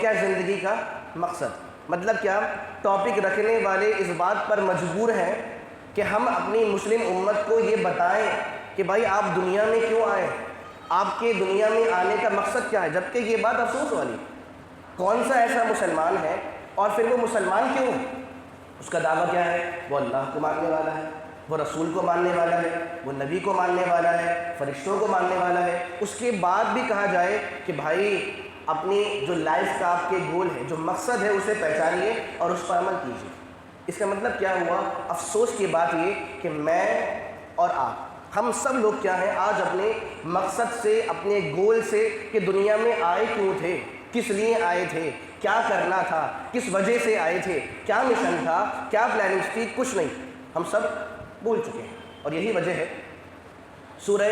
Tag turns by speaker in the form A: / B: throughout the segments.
A: کیا ہے زندگی کا مقصد. مطلب کیا؟ ٹاپک رکھنے والے اس بات پر مجبور ہیں کہ ہم اپنی مسلم امت کو یہ بتائیں کہ بھائی آپ دنیا میں کیوں آئے، آپ کے دنیا میں آنے کا مقصد کیا ہے. جبکہ یہ بات افسوس والی، کون سا ایسا مسلمان ہے اور پھر وہ مسلمان کیوں ہے؟ اس کا دعویٰ کیا ہے؟ وہ اللہ کو ماننے والا ہے، وہ رسول کو ماننے والا ہے، وہ نبی کو ماننے والا ہے، فرشتوں کو ماننے والا ہے. اس کے بعد بھی کہا جائے کہ بھائی اپنی جو لائف کا آپ کے گول ہے، جو مقصد ہے، اسے پہچانیے اور اس پر عمل کیجیے. اس کا مطلب کیا ہوا؟ افسوس کی بات یہ کہ میں اور آپ، ہم سب لوگ کیا ہیں آج اپنے مقصد سے، اپنے گول سے کہ دنیا میں آئے کیوں تھے، کس لیے آئے تھے، کیا کرنا تھا، کس وجہ سے آئے تھے، کیا مشن تھا، کیا پلاننگز تھی، کچھ نہیں، ہم سب بھول چکے ہیں. اور یہی وجہ ہے سورہ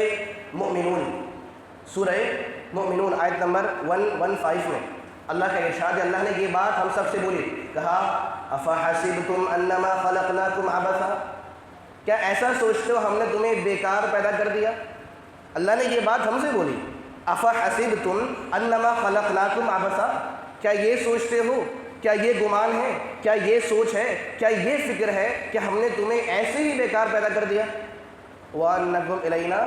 A: مومنون آیت نمبر 115 میں اللہ کا ارشاد ہے. اللہ نے یہ بات ہم سب سے بولی، کہا افحسبتم انما خلقناکم عبثا، کیا ایسا سوچتے ہو ہم نے تمہیں بیکار پیدا کر دیا؟ اللہ نے یہ بات ہم سے بولی، افحسبتم انما خلقناکم عبثا، کیا یہ سوچتے ہو، کیا یہ گمان ہے، کیا یہ سوچ ہے، کیا یہ فکر ہے کہ ہم نے تمہیں ایسے ہی بیکار پیدا کر دیا؟ وَأَنَّكُمْ إِلَيْنَا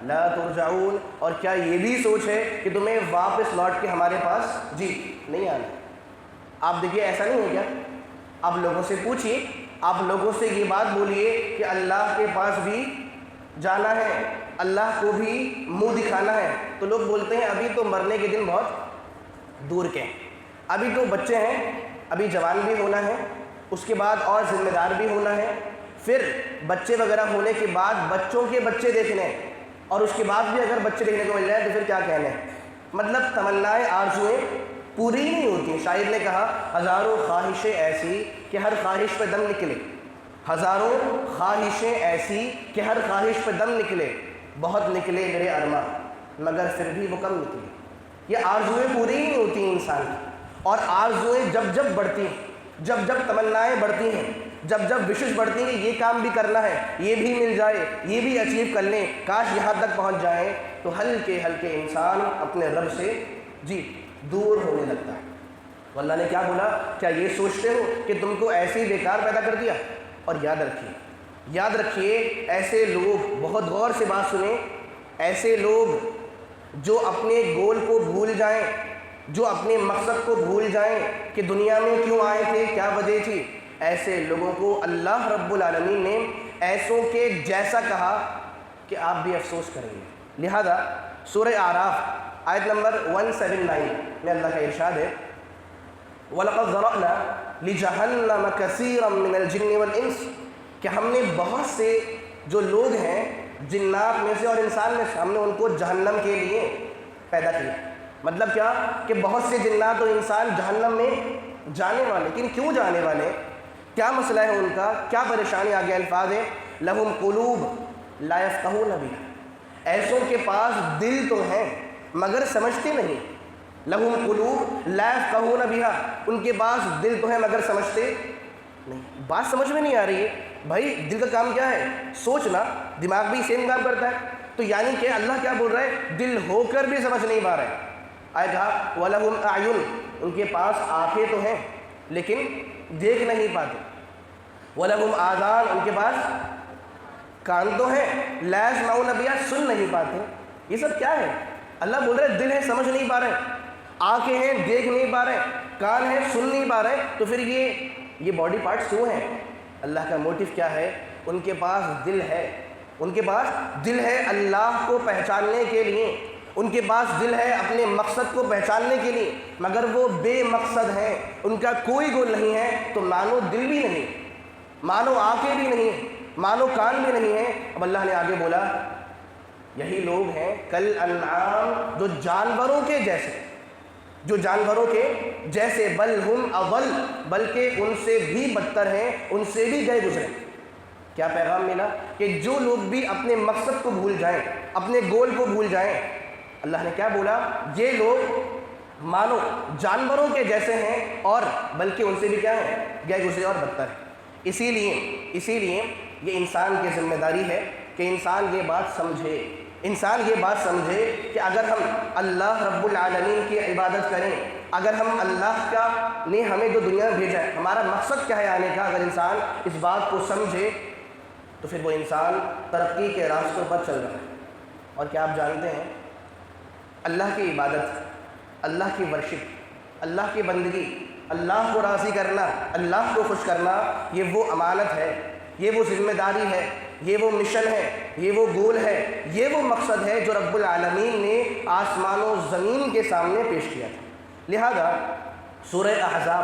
A: لَا تُرْجَعُونَ، اور کیا یہ بھی سوچ ہے کہ تمہیں واپس لوٹ کے ہمارے پاس نہیں آنا؟ آپ دیکھیے ایسا نہیں ہے کیا؟ آپ لوگوں سے پوچھیے، آپ لوگوں سے یہ بات بولیے کہ اللہ کے پاس بھی جانا ہے، اللہ کو بھی منہ دکھانا ہے، تو لوگ بولتے ہیں ابھی تو مرنے کے دن بہت دور کے ہیں، ابھی تو بچے ہیں، ابھی جوان بھی ہونا ہے، اس کے بعد اور ذمہ دار بھی ہونا ہے، پھر بچے وغیرہ ہونے کے بعد بچوں کے بچے دیکھنے ہیں، اور اس کے بعد بھی اگر بچے دیکھنے کو مل جائے تو پھر کیا کہنے ہیں. مطلب تمنائیں، آرزوئیں پوری نہیں ہوتی. شاعر نے کہا ہزاروں خواہشیں ایسی کہ ہر خواہش پہ دم نکلے، ہزاروں خواہشیں ایسی کہ ہر خواہش پہ دم نکلے، بہت نکلے میرے ارماں مگر پھر بھی وہ کم نکلے. یہ آرزوئیں پوری نہیں ہوتی ہیں انسان کی، اور آرزوئیں جب جب بڑھتی ہیں، جب جب تمنائیں بڑھتی ہیں، جب جب وشش بڑھتی ہیں کہ یہ کام بھی کرنا ہے، یہ بھی مل جائے، یہ بھی اچیو کر لیں، کاش یہاں تک پہنچ جائیں، تو ہلکے ہلکے انسان اپنے رب سے دور ہونے لگتا ہے. تو اللہ نے کیا بولا؟ کیا یہ سوچتے ہو کہ تم کو ایسے ہی بیکار پیدا کر دیا؟ اور یاد رکھیے ایسے لوگ، بہت غور سے بات سنیں، ایسے لوگ جو اپنے گول کو بھول جائیں، جو اپنے مقصد کو بھول جائیں کہ دنیا میں کیوں آئے تھے، کیا وجہ تھی، ایسے لوگوں کو اللہ رب العالمین نے ایسوں کے جیسا کہا کہ آپ بھی افسوس کریں گے. لہذا سورہ اعراف آیت نمبر 179 میں اللہ کا ارشاد ہے وَلَقَدْ ذَرَأْنَا لِجَهَنَّمَ كَثِيرًا مِنَ الْجِنِّ وَالْإِنسِ، کہ ہم نے بہت سے جو لوگ ہیں جنات میں سے اور انسان میں سے، ہم نے ان کو جہنم کے لیے پیدا کیا. مطلب کیا کہ بہت سے جنات اور انسان جہنم میں جانے والے. لیکن کیوں جانے والے؟ کیا مسئلہ ہے ان کا، کیا پریشانی؟ آگے الفاظ ہے لَهُمْ قُلُوبٌ لَا يَفْقَهُونَ بِهَا، ایسوں کے پاس دل تو ہیں مگر سمجھتے نہیں. لَهُمْ قُلُوبٌ لَا يَفْقَهُونَ بِهَا، ان کے پاس دل تو ہے مگر سمجھتے نہیں. بات سمجھ میں نہیں آ رہی ہے بھائی، دل کا کام کیا ہے؟ سوچنا. دماغ بھی سیم کام کرتا ہے. تو یعنی کہ اللہ کیا بول رہا ہے؟ دل ہو کر بھی سمجھ نہیں پا رہے. آئے کہا وَلَهُمْ أَعْيُنٌ، ان کے پاس آنکھیں تو ہیں لیکن دیکھ نہیں پاتے. وَلَهُمْ آذان، ان کے پاس کان تو ہیں، لَا يَسْمَعُونَ بِهَا، سن نہیں پاتے. یہ سب کیا ہے؟ اللہ بول رہے ہیں دل ہے سمجھ نہیں پا رہے، آنکھیں ہیں دیکھ نہیں پا رہے، کان ہیں سن نہیں پا رہے، تو پھر یہ باڈی پارٹس کیوں ہیں؟ اللہ کا موٹیو کیا ہے؟ ان کے پاس دل ہے، ان کے پاس دل ہے اللہ کو پہچاننے کے لیے، ان کے پاس دل ہے اپنے مقصد کو پہچاننے کے لیے، مگر وہ بے مقصد ہیں، ان کا کوئی گول نہیں ہے. تو مانو دل بھی نہیں، مانو آنکھیں بھی نہیں، مانو کان بھی نہیں ہے. اب اللہ نے آگے بولا یہی لوگ ہیں کل انعام، جو جانوروں کے جیسے، جو جانوروں کے جیسے، بل ہم اضل، بلکہ ان سے بھی بدتر ہیں، ان سے بھی گئے گزرے. کیا پیغام ملا؟ کہ جو لوگ بھی اپنے مقصد کو بھول جائیں، اپنے گول کو بھول جائیں، اللہ نے کیا بولا؟ یہ لوگ مانو جانوروں کے جیسے ہیں، اور بلکہ ان سے بھی کیا ہیں؟ گئے گزرے اور بدتر ہیں. اسی لیے یہ انسان کی ذمہ داری ہے کہ انسان یہ بات سمجھے کہ اگر ہم اللہ رب العالمین کی عبادت کریں، اگر ہم اللہ کا نے ہمیں جو دنیا میں بھیجا ہے، ہمارا مقصد کیا ہے آنے کا، اگر انسان اس بات کو سمجھے تو پھر وہ انسان ترقی کے راستوں پر چل رہا ہے۔ اور کیا آپ جانتے ہیں، اللہ کی عبادت، اللہ کی ورشپ، اللہ کی بندگی، اللہ کو راضی کرنا، اللہ کو خوش کرنا، یہ وہ امانت ہے، یہ وہ ذمہ داری ہے، یہ وہ مشن ہے، یہ وہ گول ہے، یہ وہ مقصد ہے جو رب العالمین نے آسمان و زمین کے سامنے پیش کیا تھا۔ لہذا سورہ احزاب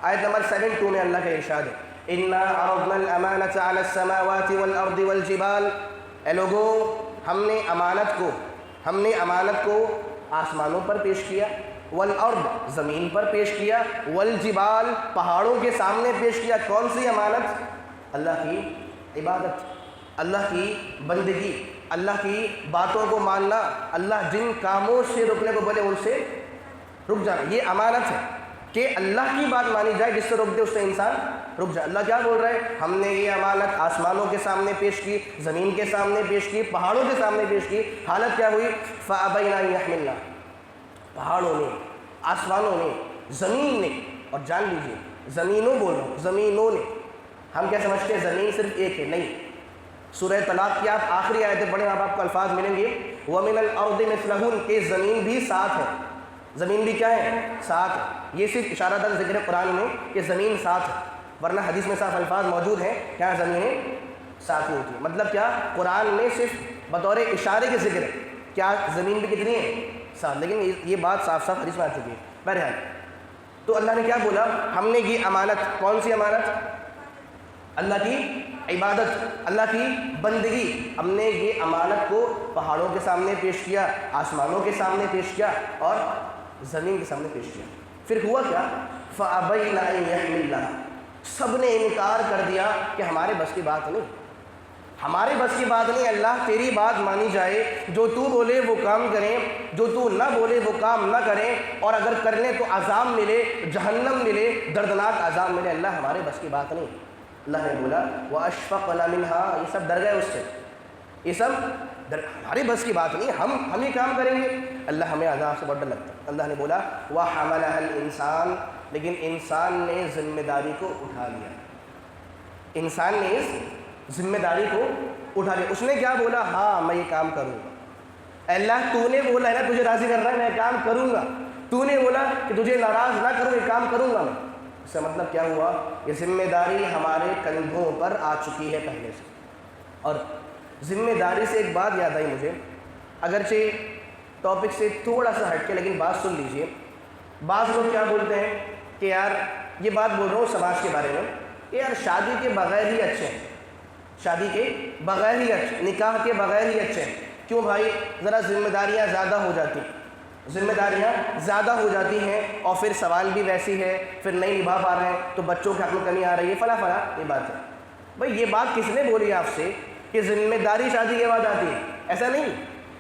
A: آیت نمبر 72 میں اللہ کا ارشاد ہے، اِنَّا عَرَضْنَا الْأَمَانَةَ عَلَى السَّمَاوَاتِ وَالْأَرْضِ وَالْجِبَالِ، اے لوگو ہم نے امانت کو آسمانوں پر پیش کیا، والارض زمین پر پیش کیا، والجبال پہاڑوں کے سامنے پیش کیا۔ کون سی امانت؟ اللہ کی عبادت، اللہ کی بندگی، اللہ کی باتوں کو ماننا، اللہ جن کاموں سے رکنے کو بولے ان سے رک جانا، یہ امانت ہے کہ اللہ کی بات مانی جائے، جس سے رک دے اس سے انسان رک جائے۔ اللہ کیا بول رہا ہے؟ ہم نے یہ امانت آسمانوں کے سامنے پیش کی، زمین کے سامنے پیش کی، پہاڑوں کے سامنے پیش کی۔ حالت کیا ہوئی؟ فَأَبَيْنَا أَن يَحْمِلْنَا، پہاڑوں نے، آسمانوں نے، زمین نے، اور جان لیجیے زمینوں بول رہا ہوں، زمینوں نے، ہم کیا سمجھتے ہیں زمین صرف ایک ہے؟ نہیں، سورہ طلاق کی آپ آخری آیتیں پڑھیں، آپ کو الفاظ ملیں گے وَمِنَ الْأَرْضِ مِثْلَهُنَّ، کہ زمین بھی ساتھ ہے، زمین بھی کیا ہے؟ ساتھ ہے۔ یہ صرف اشارہ تھا ذکر قرآن میں کہ زمین ساتھ ہے، ورنہ حدیث میں صاف الفاظ موجود ہیں کیا زمینیں ساتھ ہی ہوتی ہیں۔ مطلب کیا؟ قرآن میں صرف بطور اشارے کے ذکر ہے، کیا زمین بھی کتنی ہے؟ ساتھ، لیکن یہ بات صاف صاف حدیث میں آ چکی ہے۔ بہرحال تو اللہ نے کیا بولا؟ ہم نے یہ امانت، کون سی امانت؟ اللہ کی عبادت، اللہ کی بندگی، ہم نے یہ امانت کو پہاڑوں کے سامنے پیش کیا، آسمانوں کے سامنے پیش کیا، اور زمین کے سامنے پیش کیا۔ پھر ہوا کیا؟ فَأَبَيْنَا أَن يَحْمِلْنَهَا، سب نے انکار کر دیا کہ ہمارے بس کی بات نہیں، ہمارے بس کی بات نہیں، اللہ تیری بات مانی جائے، جو تو بولے وہ کام کریں، جو تو نہ بولے وہ کام نہ کریں، اور اگر کر لیں تو عذاب ملے، جہنم ملے، دردناک عذاب ملے۔ اللہ ہمارے بس کی بات نہیں۔ اللہ نے بولا وَأَشْفَقْنَا مِنْهَا، یہ سب ڈر گئے اس سے، یہ سب ہماری بس کی بات نہیں، ہم یہ کام کریں گے، اللہ ہمیں عذاب سے بہت ڈر لگتا ہے۔ اللہ نے بولا وَحَمَلَهَا الْإِنسان، لیکن انسان نے ذمہ داری کو اٹھا لیا، انسان نے اس ذمہ داری کو اٹھا لیا۔ اس نے کیا بولا؟ ہاں میں یہ کام کروں گا۔ اللہ تو نے بولا ہے نا تجھے راضی کر رہا ہے، میں کام کروں گا، تو نے بولا کہ تجھے ناراض نہ کروں، یہ کام کروں گا میں۔ اس کا مطلب کیا ہوا؟ یہ ذمہ داری ہمارے کندھوں پر آ چکی ہے پہلے سے۔ اور ذمہ داری سے ایک بات یاد آئی مجھے، اگرچہ ٹاپک سے تھوڑا سا ہٹ کے، لیکن بات سن لیجئے۔ بعض لوگ کیا بولتے ہیں کہ یار، یہ بات بول رہا ہوں سماج کے بارے میں، کہ یار شادی کے بغیر ہی اچھے ہیں، شادی کے بغیر ہی اچھے، نکاح کے بغیر ہی اچھے ہیں۔ کیوں بھائی؟ ذرا ذمہ داریاں زیادہ ہو جاتی ہیں، ذمہ داریاں زیادہ ہو جاتی ہیں، اور پھر سوال بھی ویسی ہے، پھر نہیں نبھا پا رہے ہیں تو بچوں کے حق میں کمی آ رہی ہے، فلاں فلاں، یہ بات ہے۔ بھائی یہ بات کس نے بولی آپ سے کہ ذمہ داری شادی کے بعد آتی ہے؟ ایسا نہیں،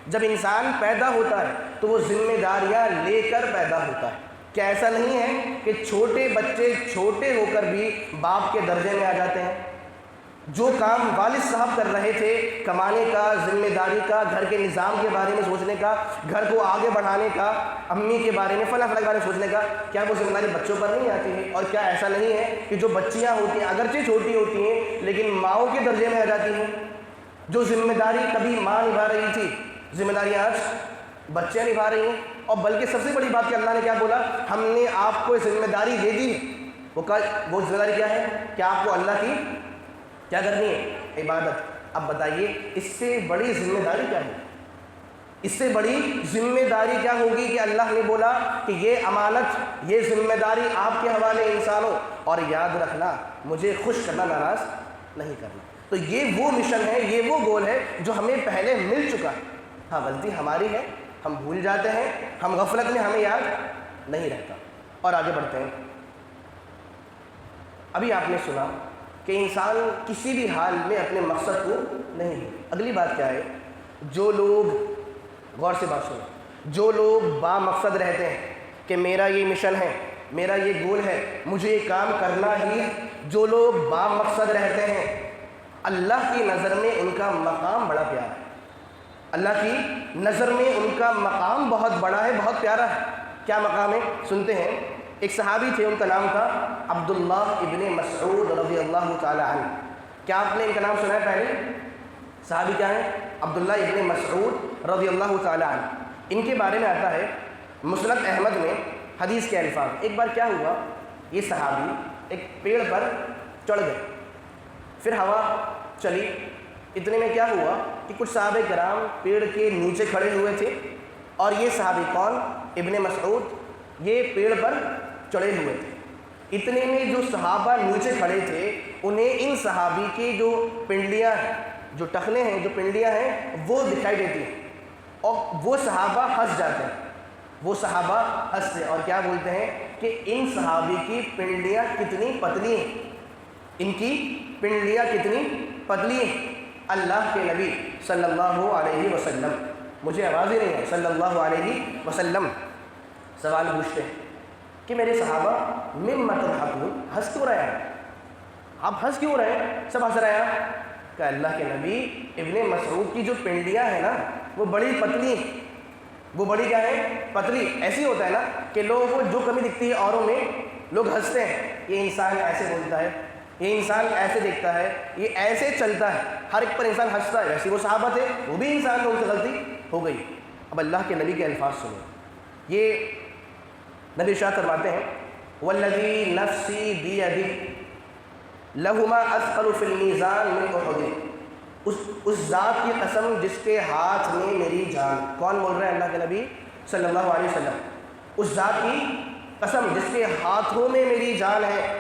A: جب انسان پیدا ہوتا ہے تو وہ ذمہ داریاں لے کر پیدا ہوتا ہے۔ کیا ایسا نہیں ہے کہ چھوٹے بچے چھوٹے ہو کر بھی باپ کے درجے میں آ جاتے ہیں؟ جو کام والد صاحب کر رہے تھے، کمانے کا، ذمہ داری کا، گھر کے نظام کے بارے میں سوچنے کا، گھر کو آگے بڑھانے کا، امی کے بارے میں، فلاں فلاں کے بارے میں سوچنے کا، کیا وہ ذمہ داری بچوں پر نہیں آتی ہے؟ اور کیا ایسا نہیں ہے کہ جو بچیاں ہوتی ہیں اگرچہ چھوٹی ہوتی ہیں لیکن ماؤں کے درجے میں آ جاتی ہیں؟ جو ذمہ داری کبھی ماں نبھا رہی تھی، ذمہ داری آج بچیاں نبھا رہی ہیں۔ اور بلکہ سب سے بڑی بات کہ اللہ نے کیا بولا؟ ہم نے آپ کو ذمہ داری دے دی ہے۔ وہ ذمہ داری کیا ہے؟ کہ آپ کو اللہ کی کیا کرنی ہے؟ عبادت۔ اب بتائیے اس سے بڑی ذمہ داری کیا ہے؟ اس سے بڑی ذمہ داری کیا ہوگی کہ اللہ نے بولا کہ یہ امانت، یہ ذمہ داری آپ کے حوالے انسانوں، اور یاد رکھنا مجھے خوش کرنا، ناراض نہیں کرنا۔ تو یہ وہ مشن ہے، یہ وہ گول ہے جو ہمیں پہلے مل چکا ہے۔ ہاں غلطی ہماری ہے، ہم بھول جاتے ہیں، ہم غفلت میں، ہمیں یاد نہیں رہتا۔ اور آگے بڑھتے ہیں۔ ابھی آپ نے سنا کہ انسان کسی بھی حال میں اپنے مقصد کو نہیں ہے۔ اگلی بات کیا ہے؟ جو لوگ، غور سے بات سنیں، جو لوگ با مقصد رہتے ہیں کہ میرا یہ مشن ہے، میرا یہ گول ہے، مجھے یہ کام کرنا ہی ہے، جو لوگ با مقصد رہتے ہیں، اللہ کی نظر میں ان کا مقام بڑا پیارا ہے۔ اللہ کی نظر میں ان کا مقام بہت بڑا ہے، بہت پیارا ہے۔ کیا مقام ہے سنتے ہیں. ایک صحابی تھے، ان کا نام تھا عبداللہ ابن مسعود رضی اللہ تعالی عنہ. کیا آپ نے ان کا نام سنا ہے پہلے؟ صحابی کیا ہیں؟ عبداللہ ابن مسعود رضی اللہ تعالی عنہ. ان کے بارے میں آتا ہے مسند احمد میں حدیث کے الفاظ. ایک بار کیا ہوا، یہ صحابی ایک پیڑ پر چڑھ گئے، پھر ہوا چلی. اتنے میں کیا ہوا کہ کچھ صحابہ کرام پیڑ کے نیچے کھڑے ہوئے تھے، اور یہ صحابی کون؟ ابن مسعود، یہ پیڑ پر چڑھے ہوئے تھے. اتنے میں جو صحابہ نیچے کھڑے تھے انہیں ان صحابی کی جو پنڈلیاں ہیں، جو ٹخنے ہیں، جو پنڈلیاں ہیں وہ دکھائی دیتی ہیں، اور وہ صحابہ ہنس جاتے ہیں. وہ صحابہ ہنستے اور کیا بولتے ہیں کہ ان صحابی کی پنڈلیاں کتنی پتلی ہیں، ان کی پنڈلیاں کتنی پتلی ہیں. اللہ کے نبی صلی اللہ علیہ وسلم، مجھے آواز ہی نہیں ہے، صلی اللہ علیہ وسلم سوال پوچھتے ہیں کہ میرے صحابہ مما تضحکون، ہنس کیوں رہے ہیں آپ؟ ہنس کیوں رہے ہیں؟ سب ہنس رہے ہیں. کہ اللہ کے نبی ابن مسعود کی جو پنڈلیاں ہیں نا وہ بڑی پتلی ہیں. وہ بڑی کیا ہے؟ پتلی. ایسی ہوتا ہے نا کہ لوگوں کو جو کمی دکھتی ہے اوروں میں لوگ ہنستے ہیں، یہ انسان ایسے بولتا ہے، یہ انسان ایسے دیکھتا ہے، یہ ایسے چلتا ہے، ہر ایک پر انسان ہنستا ہے. ویسے وہ صحابہ تھے، وہ بھی انسان تھے، ان سے غلطی ہو گئی. اب اللہ کے نبی کے الفاظ سنو. یہ نبی ارشاد فرماتے ہیں والذی نفسی بیدہ لہما اثقل فی المیزان من احد، اس ذات کی قسم جس کے ہاتھ میں میری جان. کون بول رہے ہیں؟ اللہ کے نبی صلی اللہ علیہ وسلم. اس ذات کی قسم جس کے ہاتھوں میں میری جان ہے،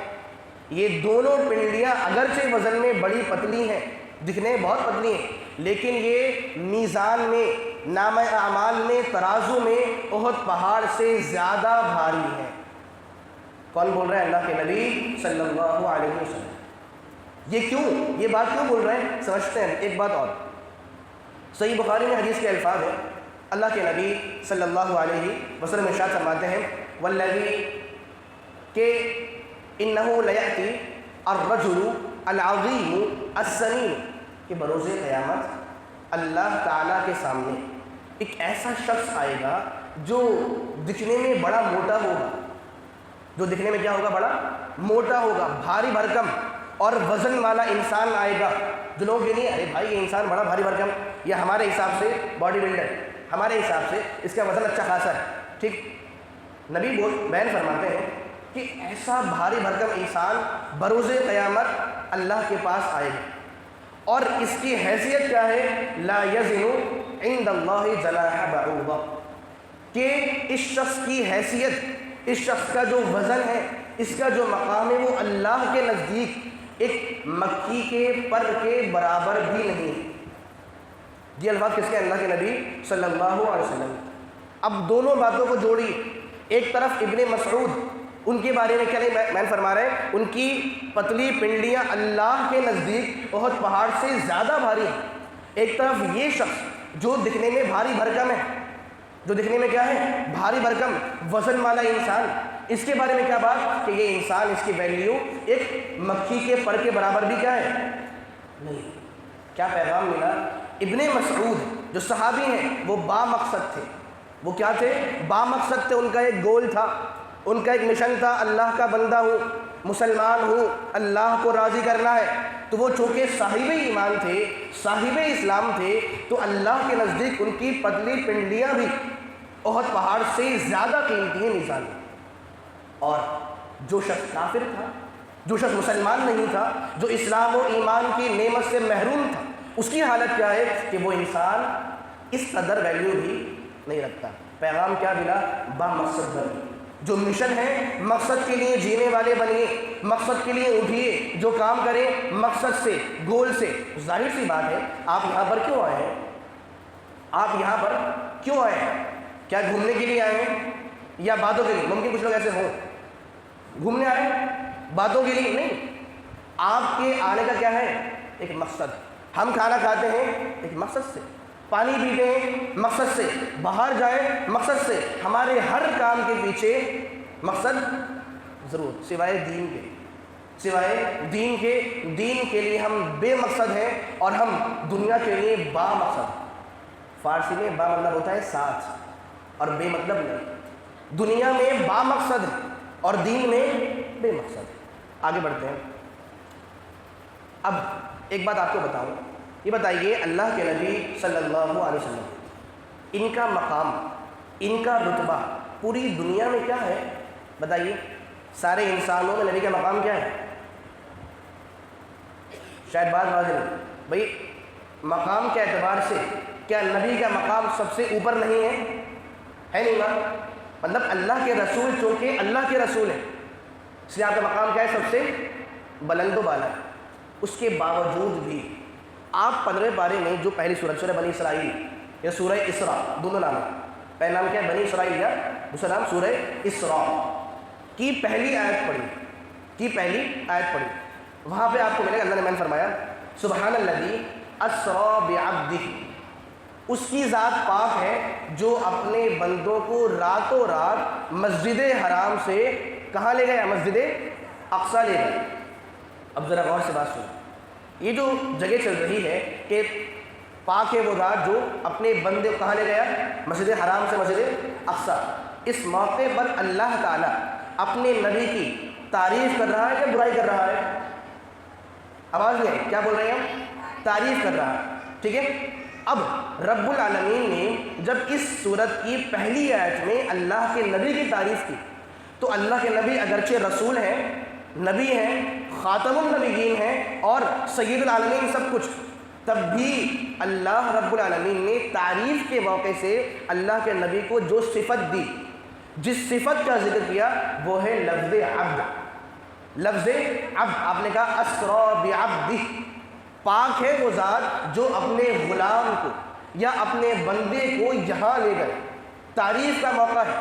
A: یہ دونوں پنڈلیاں اگرچہ وزن میں بڑی پتلی ہیں، دکھنے میں بہت پتلی ہیں، لیکن یہ میزان میں، نامہ اعمال میں، ترازو میں احد پہاڑ سے زیادہ بھاری ہیں. کون بول رہے ہیں؟ اللہ کے نبی صلی اللہ علیہ وسلم. یہ کیوں، یہ بات کیوں بول رہے ہیں سمجھتے ہیں. ایک بات اور، صحیح بخاری میں حدیث کے الفاظ ہیں، اللہ کے نبی صلی اللہ علیہ وسلم ارشاد فرماتے ہیں والذی کہ انہ لیأتی الرجل العظیم السمین، کہ بروز قیامت اللہ تعالیٰ کے سامنے ایک ایسا شخص آئے گا جو دکھنے میں بڑا موٹا ہوگا. جو دکھنے میں کیا ہوگا؟ بڑا موٹا ہوگا، بھاری بھرکم اور وزن والا انسان آئے گا. جو لوگ یہ نہیں، ارے بھائی یہ انسان بڑا بھاری بھرکم، یہ ہمارے حساب سے باڈی بلڈر، ہمارے حساب سے اس کا وزن اچھا خاصا ہے، ٹھیک. نبی بیان فرماتے ہیں کہ ایسا بھاری بھرکم انسان بروز قیامت اللہ کے پاس آئے گا، اور اس کی حیثیت کیا ہے؟ لا یزن عند اللہ جناح بعوضہ، کہ اس شخص کی حیثیت، اس شخص کا جو وزن ہے، اس کا جو مقام ہے، وہ اللہ کے نزدیک ایک مکھی کے پر کے برابر بھی نہیں ہے. یہ الفاظ کس کے؟ اللہ کے نبی صلی اللہ علیہ وسلم. اب دونوں باتوں کو جوڑی، ایک طرف ابن مسعود، ان کے بارے میں کیا نہیں میں فرما رہے ہیں، ان کی پتلی پنڈلیاں اللہ کے نزدیک احد پہاڑ سے زیادہ بھاری ہیں. ایک طرف یہ شخص جو دکھنے میں بھاری بھرکم ہے، جو دکھنے میں کیا ہے؟ بھاری بھرکم وزن والا انسان، اس کے بارے میں کیا بات کہ یہ انسان، اس کی ویلیو ایک مکھی کے پر کے برابر بھی کیا ہے؟ نہیں. کیا پیغام ملا؟ ابن مسعود جو صحابی ہیں وہ با مقصد تھے. وہ کیا تھے؟ با مقصد تھے. ان کا ایک گول تھا، ان کا ایک مشن تھا، اللہ کا بندہ ہوں، مسلمان ہوں، اللہ کو راضی کرنا ہے. تو وہ چونکہ صاحب ایمان تھے، صاحب اسلام تھے، تو اللہ کے نزدیک ان کی پتلی پنڈلیاں بھی احد پہاڑ سے زیادہ قیمتی ہیں میزان میں. اور جو شخص کافر تھا، جو شخص مسلمان نہیں تھا، جو اسلام و ایمان کی نعمت سے محروم تھا، اس کی حالت کیا ہے کہ وہ انسان اس قدر ویلیو بھی نہیں رکھتا. پیغام کیا ملا؟ با مقصد بنیے. جو مشن ہے مقصد کے لیے جینے والے بنیے، مقصد کے لیے اٹھیے، جو کام کریں مقصد سے، گول سے. ظاہر سی بات ہے آپ یہاں پر کیوں آئے ہیں؟ آپ یہاں پر کیوں آئے ہیں؟ کیا گھومنے کے لیے آئے ہیں یا باتوں کے لیے؟ ممکن کچھ لوگ ایسے ہوں، گھومنے آئے باتوں کے لیے نہیں. آپ کے آنے کا کیا ہے؟ ایک مقصد. ہم کھانا کھاتے ہیں ایک مقصد سے، پانی پیتے ہیں مقصد سے، باہر جائیں مقصد سے. ہمارے ہر کام کے پیچھے مقصد ضرور، سوائے دین کے، سوائے دین کے. دین کے لیے ہم بے مقصد ہیں اور ہم دنیا کے لیے با مقصد. فارسی میں با مطلب ہوتا ہے ساتھ، اور بے مطلب نہیں. دنیا میں با مقصد ہے اور دین میں بے مقصد ہے۔ آگے بڑھتے ہیں۔ اب ایک بات آپ کو بتاؤں، یہ بتائیے اللہ کے نبی صلی اللہ علیہ وسلم، ان کا مقام، ان کا رتبہ پوری دنیا میں کیا ہے؟ بتائیے، سارے انسانوں میں نبی کا مقام کیا ہے؟ شاید بات واضح نہیں بھائی، مقام کے اعتبار سے کیا نبی کا مقام سب سے اوپر نہیں ہے نہیں بات؟ مطلب اللہ کے رسول چونکہ اللہ کے رسول ہیں، اس لیے آپ کا مقام کیا ہے؟ سب سے بلند و بالا ہے۔ اس کے باوجود بھی آپ 15 پارے میں جو پہلی سورہ بنی اسرائیل یا سورہ اسراء، دونوں نام ہیں، پہلا نام کیا ہے؟ بنی اسرائیل، یا دوسرا نام سورہ اسراء کی پہلی آیت پڑھی، وہاں پہ آپ کو ملے گا اللہ نے فرمایا سبحان الذی اسری بعبدہ، اس کی ذات پاک ہے جو اپنے بندوں کو راتوں رات مسجد حرام سے کہاں لے گیا؟ مسجد اقصیٰ لے گیا۔ اب ذرا غور سے بات سنیں، یہ جو جگہ چل رہی ہے کہ پاک ہے وہ ذات جو اپنے بندے کو کہاں لے گیا؟ مسجد حرام سے مسجد اقصیٰ۔ اس موقع پر اللہ تعالیٰ اپنے نبی کی تعریف کر رہا ہے یا برائی کر رہا ہے؟ آواز نہیں ہے، کیا بول رہے ہیں ہم؟ تعریف کر رہا ہے، ٹھیک ہے۔ اب رب العالمین نے جب اس سورت کی پہلی آیت میں اللہ کے نبی کی تعریف کی، تو اللہ کے نبی اگرچہ رسول ہیں، نبی ہیں، خاتم النبیین ہیں اور سید العالمین سب کچھ، تب بھی اللہ رب العالمین نے تعریف کے موقع سے اللہ کے نبی کو جو صفت دی، جس صفت کا ذکر کیا، وہ ہے لفظ عبد۔ لفظ عبد، آپ نے کہا اسری بعبدہ، پاک ہے وہ ذات جو اپنے غلام کو یا اپنے بندے کو یہاں لے گئے۔ تعریف کا موقع ہے،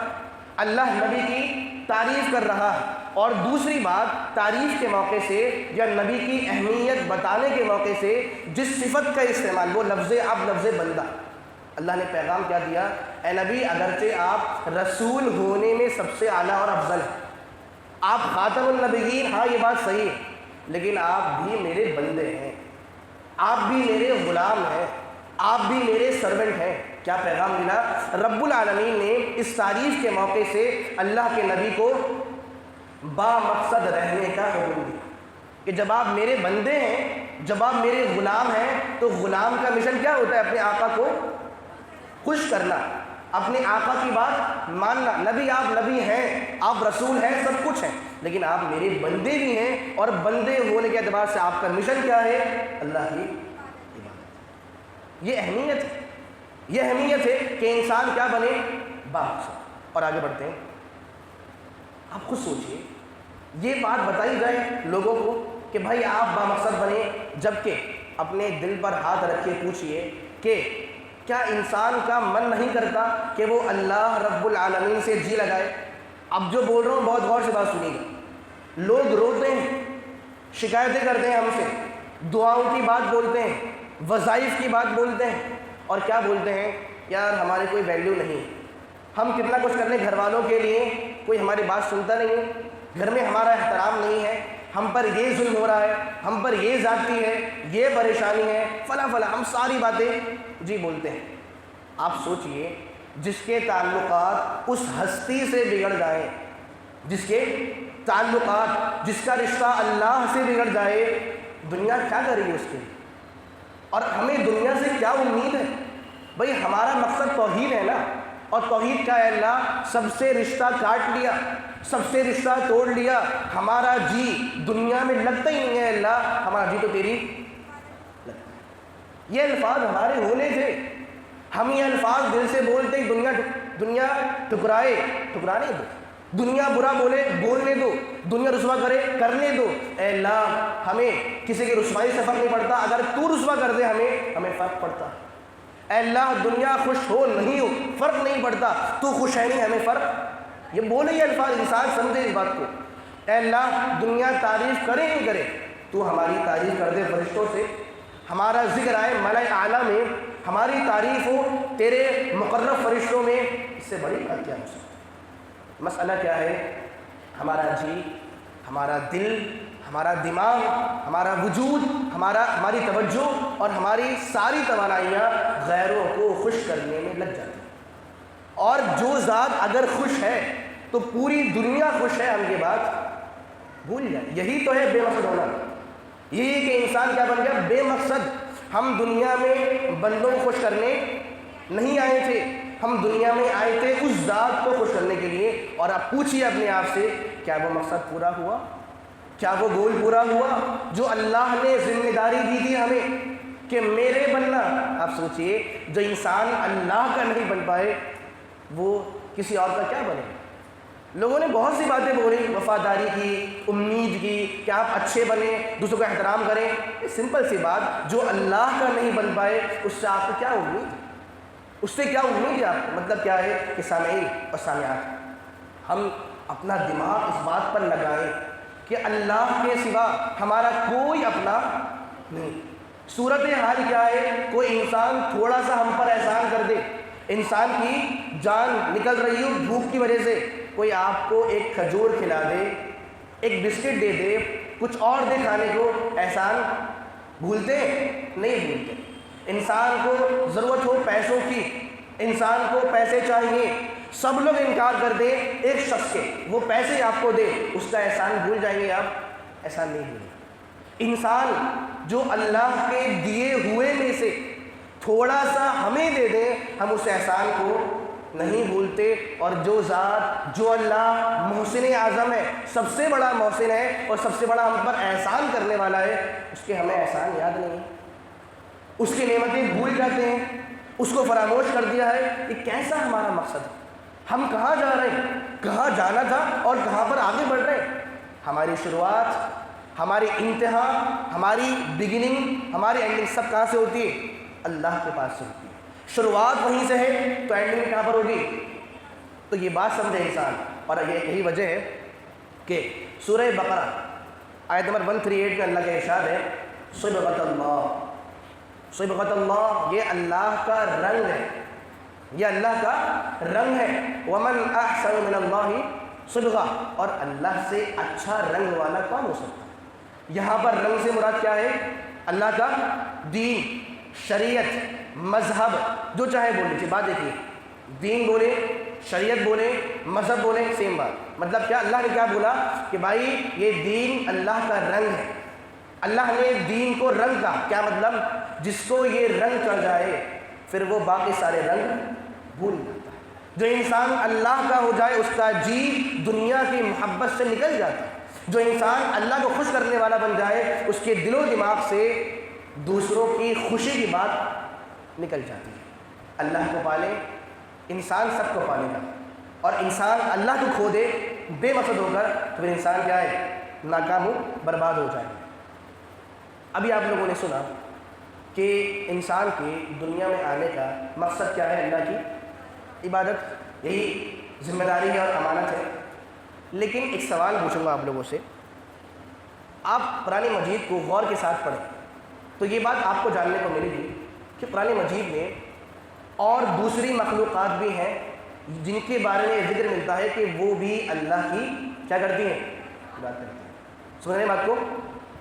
A: اللہ نبی کی تعریف کر رہا ہے، اور دوسری بات تعریف کے موقع سے یا نبی کی اہمیت بتانے کے موقع سے جس صفت کا استعمال، وہ لفظ عبد، لفظ بندہ۔ اللہ نے پیغام کیا دیا؟ اے نبی، اگرچہ آپ رسول ہونے میں سب سے اعلیٰ اور افضل ہیں، آپ خاتم النبیین، ہاں یہ بات صحیح ہے، لیکن آپ بھی میرے بندے ہیں، آپ بھی میرے غلام ہیں، آپ بھی میرے سرونٹ ہیں۔ کیا پیغام ملا؟ رب العالمین نے اس تعریف کے موقع سے اللہ کے نبی کو با مقصد رہنے کا حکم دیا کہ جب آپ میرے بندے ہیں، جب آپ میرے غلام ہیں، تو غلام کا مشن کیا ہوتا ہے؟ اپنے آقا کو خوش کرنا، اپنے آقا کی بات ماننا۔ نبی، آپ نبی ہیں، آپ رسول ہیں، سب کچھ ہیں، لیکن آپ میرے بندے بھی ہیں، اور بندے ہونے کے اعتبار سے آپ کا مشن کیا ہے؟ اللہ کی عبادت۔ یہ اہمیت ہے، یہ اہمیت ہے کہ انسان کیا بنے؟ بامقصد۔ اور آگے بڑھتے ہیں۔ آپ خود سوچئے، یہ بات بتائی جائے لوگوں کو کہ بھائی آپ بامقصد بنے، جبکہ اپنے دل پر ہاتھ رکھ کے پوچھئے کہ کیا انسان کا من نہیں کرتا کہ وہ اللہ رب العالمین سے جی لگائے؟ اب جو بول رہا ہوں بہت غور سے بات سنیے گا۔ لوگ روتے ہیں، شکایتیں کرتے ہیں ہم سے، دعاؤں کی بات بولتے ہیں، وظائف کی بات بولتے ہیں، اور کیا بولتے ہیں؟ یار ہماری کوئی ویلیو نہیں، ہم کتنا کچھ کر لیں گھر والوں کے لیے، کوئی ہماری بات سنتا نہیں ہے، گھر میں ہمارا احترام نہیں ہے، ہم پر یہ ظلم ہو رہا ہے، ہم پر یہ زیادتی ہے، یہ پریشانی ہے، فلاں فلاں، ہم ساری باتیں جی بولتے ہیں۔ آپ سوچئے، جس کے تعلقات اس ہستی سے بگڑ جائیں، جس کے تعلقات، جس کا رشتہ اللہ سے بگڑ جائے، دنیا کیا کرے گی اس کے لیے؟ اور ہمیں دنیا سے کیا امید ہے؟ بھئی ہمارا مقصد توحید ہے نا، اور توحید کا ہے اللہ سب سے رشتہ کاٹ لیا، سب سے رشتہ توڑ لیا، ہمارا جی دنیا میں لگتا ہی نہیں ہے اللہ، ہمارا جی تو تیری لگتا ہے۔ یہ الفاظ ہمارے ہونے تھے، ہم یہ الفاظ دل سے بولتے ہی دنیا ٹھکرانے دو، دنیا برا بولے بولنے دو، دنیا رسوا کرے کرنے دو۔ اے اللہ ہمیں کسی کی رسوائی سے فرق نہیں پڑتا، اگر تو رسوا کر دے ہمیں فرق پڑتا ہے۔ اے اللہ دنیا خوش ہو نہیں ہو فرق نہیں پڑتا، تو خوش ہے نہیں ہمیں فرق۔ یہ بولے یہ الفاظ، انسان سمجھے اس بات کو۔ اے اللہ دنیا تعریف کرے نہیں کرے، تو ہماری تعریف کر دے فرشتوں سے، ہمارا ذکر آئے ملائے اعلیٰ میں، ہماری تعریف ہو تیرے مقرب فرشتوں میں، اس سے بڑی بات کیا ہو سکتی؟ مسئلہ کیا ہے؟ ہمارا جی، ہمارا دل، ہمارا دماغ، ہمارا وجود، ہماری توجہ اور ہماری ساری توانائیاں غیروں کو خوش کرنے میں لگ جاتی ہیں، اور جو ذات اگر خوش ہے تو پوری دنیا خوش ہے، ہم یہ بات بھول جائیں۔ یہی تو ہے بے مقصد ہونا، یہی کہ انسان کیا بن گیا؟ بے مقصد۔ ہم دنیا میں بندوں کو خوش کرنے نہیں آئے تھے، ہم دنیا میں آئے تھے اس ذات کو خوش کرنے کے لیے۔ اور آپ پوچھیے اپنے آپ سے، کیا وہ مقصد پورا ہوا؟ کیا وہ گول پورا ہوا جو اللہ نے ذمہ داری دی تھی ہمیں کہ میرے بننا؟ آپ سوچئے، جو انسان اللہ کا نہیں بن پائے وہ کسی اور کا کیا بنے؟ لوگوں نے بہت سی باتیں بولی، وفاداری کی، امید کی کہ آپ اچھے بنیں، دوسروں کا احترام کریں۔ یہ سمپل سی بات، جو اللہ کا نہیں بن پائے اس سے آپ کو کیا امید؟ اس سے کیا امید ہے آپ کو؟ مطلب کیا ہے کہ سامعین اور سامعات، ہم اپنا دماغ اس بات پر لگائیں کہ اللہ کے سوا ہمارا کوئی اپنا نہیں۔ صورتحال کیا ہے؟ کوئی انسان تھوڑا سا ہم پر احسان کر دے، انسان کی جان نکل رہی ہو بھوک کی وجہ سے، کوئی آپ کو ایک کھجور کھلا دے، ایک بسکٹ دے دے، کچھ اور دے کھانے کو، احسان بھولتے نہیں بھولتے۔ انسان کو ضرورت ہو پیسوں کی، انسان کو پیسے چاہیے، سب لوگ انکار کر دیں ایک شخص کے، وہ پیسے آپ کو دے، اس کا احسان بھول جائیں گے آپ؟ احسان نہیں بھولیں۔ انسان جو اللہ کے دیے ہوئے میں سے تھوڑا سا ہمیں دے دے، ہم اس احسان کو نہیں بھولتے۔ اور جو ذات، جو اللہ محسن اعظم ہے، سب سے بڑا محسن ہے اور سب سے بڑا ہم پر احسان کرنے والا ہے، اس کے ہمیں احسان یاد نہیں، اس کی نعمتیں بھول جاتے ہیں، اس کو فراموش کر دیا ہے۔ یہ کیسا ہمارا مقصد ہے؟ ہم کہاں جا رہے ہیں؟ کہاں جانا تھا اور کہاں پر آگے بڑھ رہے ہیں؟ ہماری شروعات، ہماری انتہا، ہماری بگننگ، ہماری اینڈنگ سب کہاں سے ہوتی ہے؟ اللہ کے پاس سے ہوتی ہے۔ شروعات وہیں سے ہے تو اینڈنگ کہاں پر ہوگی؟ تو یہ بات سمجھے انسان۔ اور یہی وجہ ہے کہ سورہ بقرہ آیت نمبر 138 میں اللہ کا ارشاد ہے، صبغۃ اللہ، صبغۃ اللہ، یہ اللہ کا رنگ ہے، یہ اللہ کا رنگ ہے۔ ومن احسن من اللہ صبغہ، اور اللہ سے اچھا رنگ والا کون ہو سکتا ہے؟ یہاں پر رنگ سے مراد کیا ہے؟ اللہ کا دین، شریعت، مذہب، جو چاہے بول لیجیے۔ بات دیکھیے، دین بولے، شریعت بولے، مذہب بولے، سیم بات۔ مطلب کیا؟ اللہ نے کیا بولا کہ بھائی یہ دین اللہ کا رنگ ہے، اللہ نے دین کو رنگ کا، کیا مطلب؟ جس کو یہ رنگ چڑھ جائے پھر وہ باقی سارے رنگ بھول جاتا ہے۔ جو انسان اللہ کا ہو جائے اس کا جی دنیا کی محبت سے نکل جاتا ہے۔ جو انسان اللہ کو خوش کرنے والا بن جائے اس کے دل و دماغ سے دوسروں کی خوشی کی بات نکل جاتی ہے۔ اللہ کو پالے، انسان سب کو پالے گا، اور انسان اللہ کو کھو دے بے مقصد ہو کر تو پھر انسان کیا ہے؟ ناکام ہو، برباد ہو جائے۔ ابھی آپ لوگوں نے سنا کہ انسان کے دنیا میں آنے کا مقصد کیا ہے؟ اللہ کی عبادت، یہی ذمہ داری ہے اور امانت ہے۔ لیکن ایک سوال پوچھوں گا آپ لوگوں سے، آپ قرآن مجید کو غور کے ساتھ پڑھیں تو یہ بات آپ کو جاننے کو ملے گی کہ قرآن مجید میں اور دوسری مخلوقات بھی ہیں جن کے بارے میں ذکر ملتا ہے کہ وہ بھی اللہ کی کیا کرتی ہیں؟ عبادت کرتی ہیں۔ سن رہے ہیں بات کو؟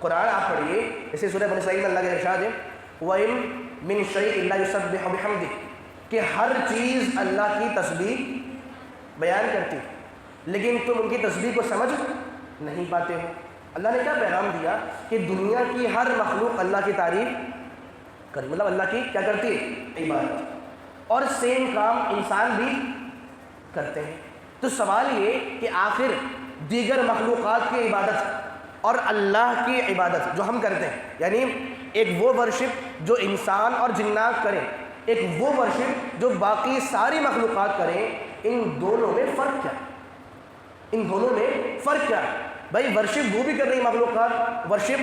A: قرآن آپ پڑھیے، جیسے سورہ بنی اسرائیل میں اللہ کا ارشاد ہے، وَإِن مِّن شَيْءٍ إِلَّا يُسَبِّحُ بِحَمْدِهِ، کہ ہر چیز اللہ کی تسبیح بیان کرتی ہے، لیکن تم ان کی تسبیح کو سمجھ نہیں پاتے ہو۔ اللہ نے کیا پیغام دیا کہ دنیا کی ہر مخلوق اللہ کی تعریف کرے، مطلب اللہ کی کیا کرتی ہے؟ عبادت، اور سیم کام انسان بھی کرتے ہیں۔ تو سوال یہ کہ آخر دیگر مخلوقات کی عبادت اور اللہ کی عبادت جو ہم کرتے ہیں، یعنی ایک وہ ورشپ جو انسان اور جنات کریں، ایک وہ ورشپ جو باقی ساری مخلوقات کریں، ان دونوں میں فرق کیا ہے؟ ان دونوں میں فرق کیا ہے؟ بھائی ورشپ وہ بھی کر رہی مخلوقات، ورشپ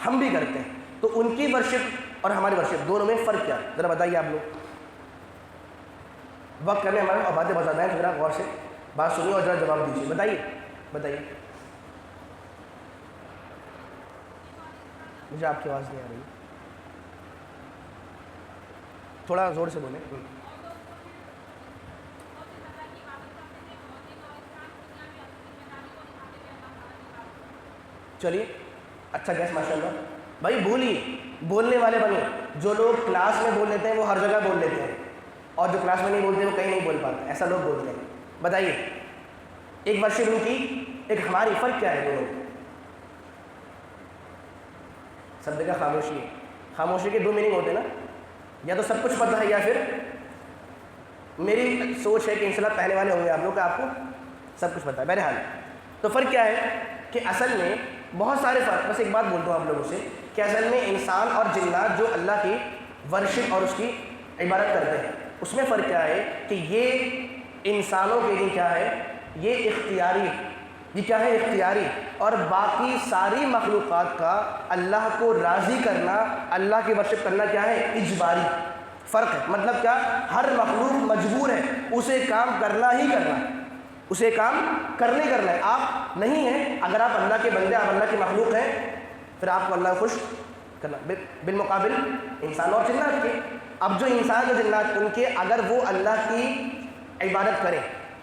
A: ہم بھی کرتے ہیں، تو ان کی ورشپ اور ہماری ورشپ دونوں میں فرق کیا ہے؟ ذرا بتائیے آپ لوگ۔ وقت کرنے ہمارے اور باتیں بتا دیں، ذرا غور سے بات سنیے اور ذرا جواب دیجیے۔ بتائیے بتائیے، مجھے آپ کی آواز نہیں آ رہی، تھوڑا زور سے بولیں۔ چلیے اچھا گیس، ماشاء اللہ بھائی، بولیے، بولنے والے بنیے۔ جو لوگ کلاس میں بول لیتے ہیں وہ ہر جگہ بول لیتے ہیں، اور جو کلاس میں نہیں بولتے وہ کہیں نہیں بول پاتے، ایسا لوگ بولتے ہیں۔ بتائیے ایک ورشپ ان کی ایک ہماری، فرق کیا ہے دونوں میں؟ سب جگہ خاموشی ہے. خاموشی کے دو میننگ ہوتے ہیں نا، یا تو سب کچھ پتہ ہے یا پھر میری سوچ ہے کہ انشاءاللہ پہنے والے ہوں گے آپ لوگ کہ آپ کو سب کچھ پتہ ہے. بہرحال تو فرق کیا ہے کہ اصل میں بہت سارے فرق، بس ایک بات بولتا ہوں آپ لوگوں سے کہ اصل میں انسان اور جنات جو اللہ کی ورشپ اور اس کی عبادت کرتے ہیں، اس میں فرق کیا ہے کہ یہ انسانوں کے لیے کیا ہے، یہ اختیاری، یہ کیا ہے، اختیاری، اور باقی ساری مخلوقات کا اللہ کو راضی کرنا، اللہ کی ورشپ کرنا کیا ہے، اجباری. فرق ہے. مطلب کیا، ہر مخلوق مجبور ہے اسے کام کرنا ہی کرنا ہے، اسے کام کرنے کرنا ہے. آپ نہیں ہیں، اگر آپ اللہ کے بندے، آپ اللہ کی مخلوق ہیں، پھر آپ کو اللہ خوش کرنا. بالمقابل انسان اور جنات کے، اب جو انسان اور جنات ان کے اگر وہ اللہ کی عبادت کریں،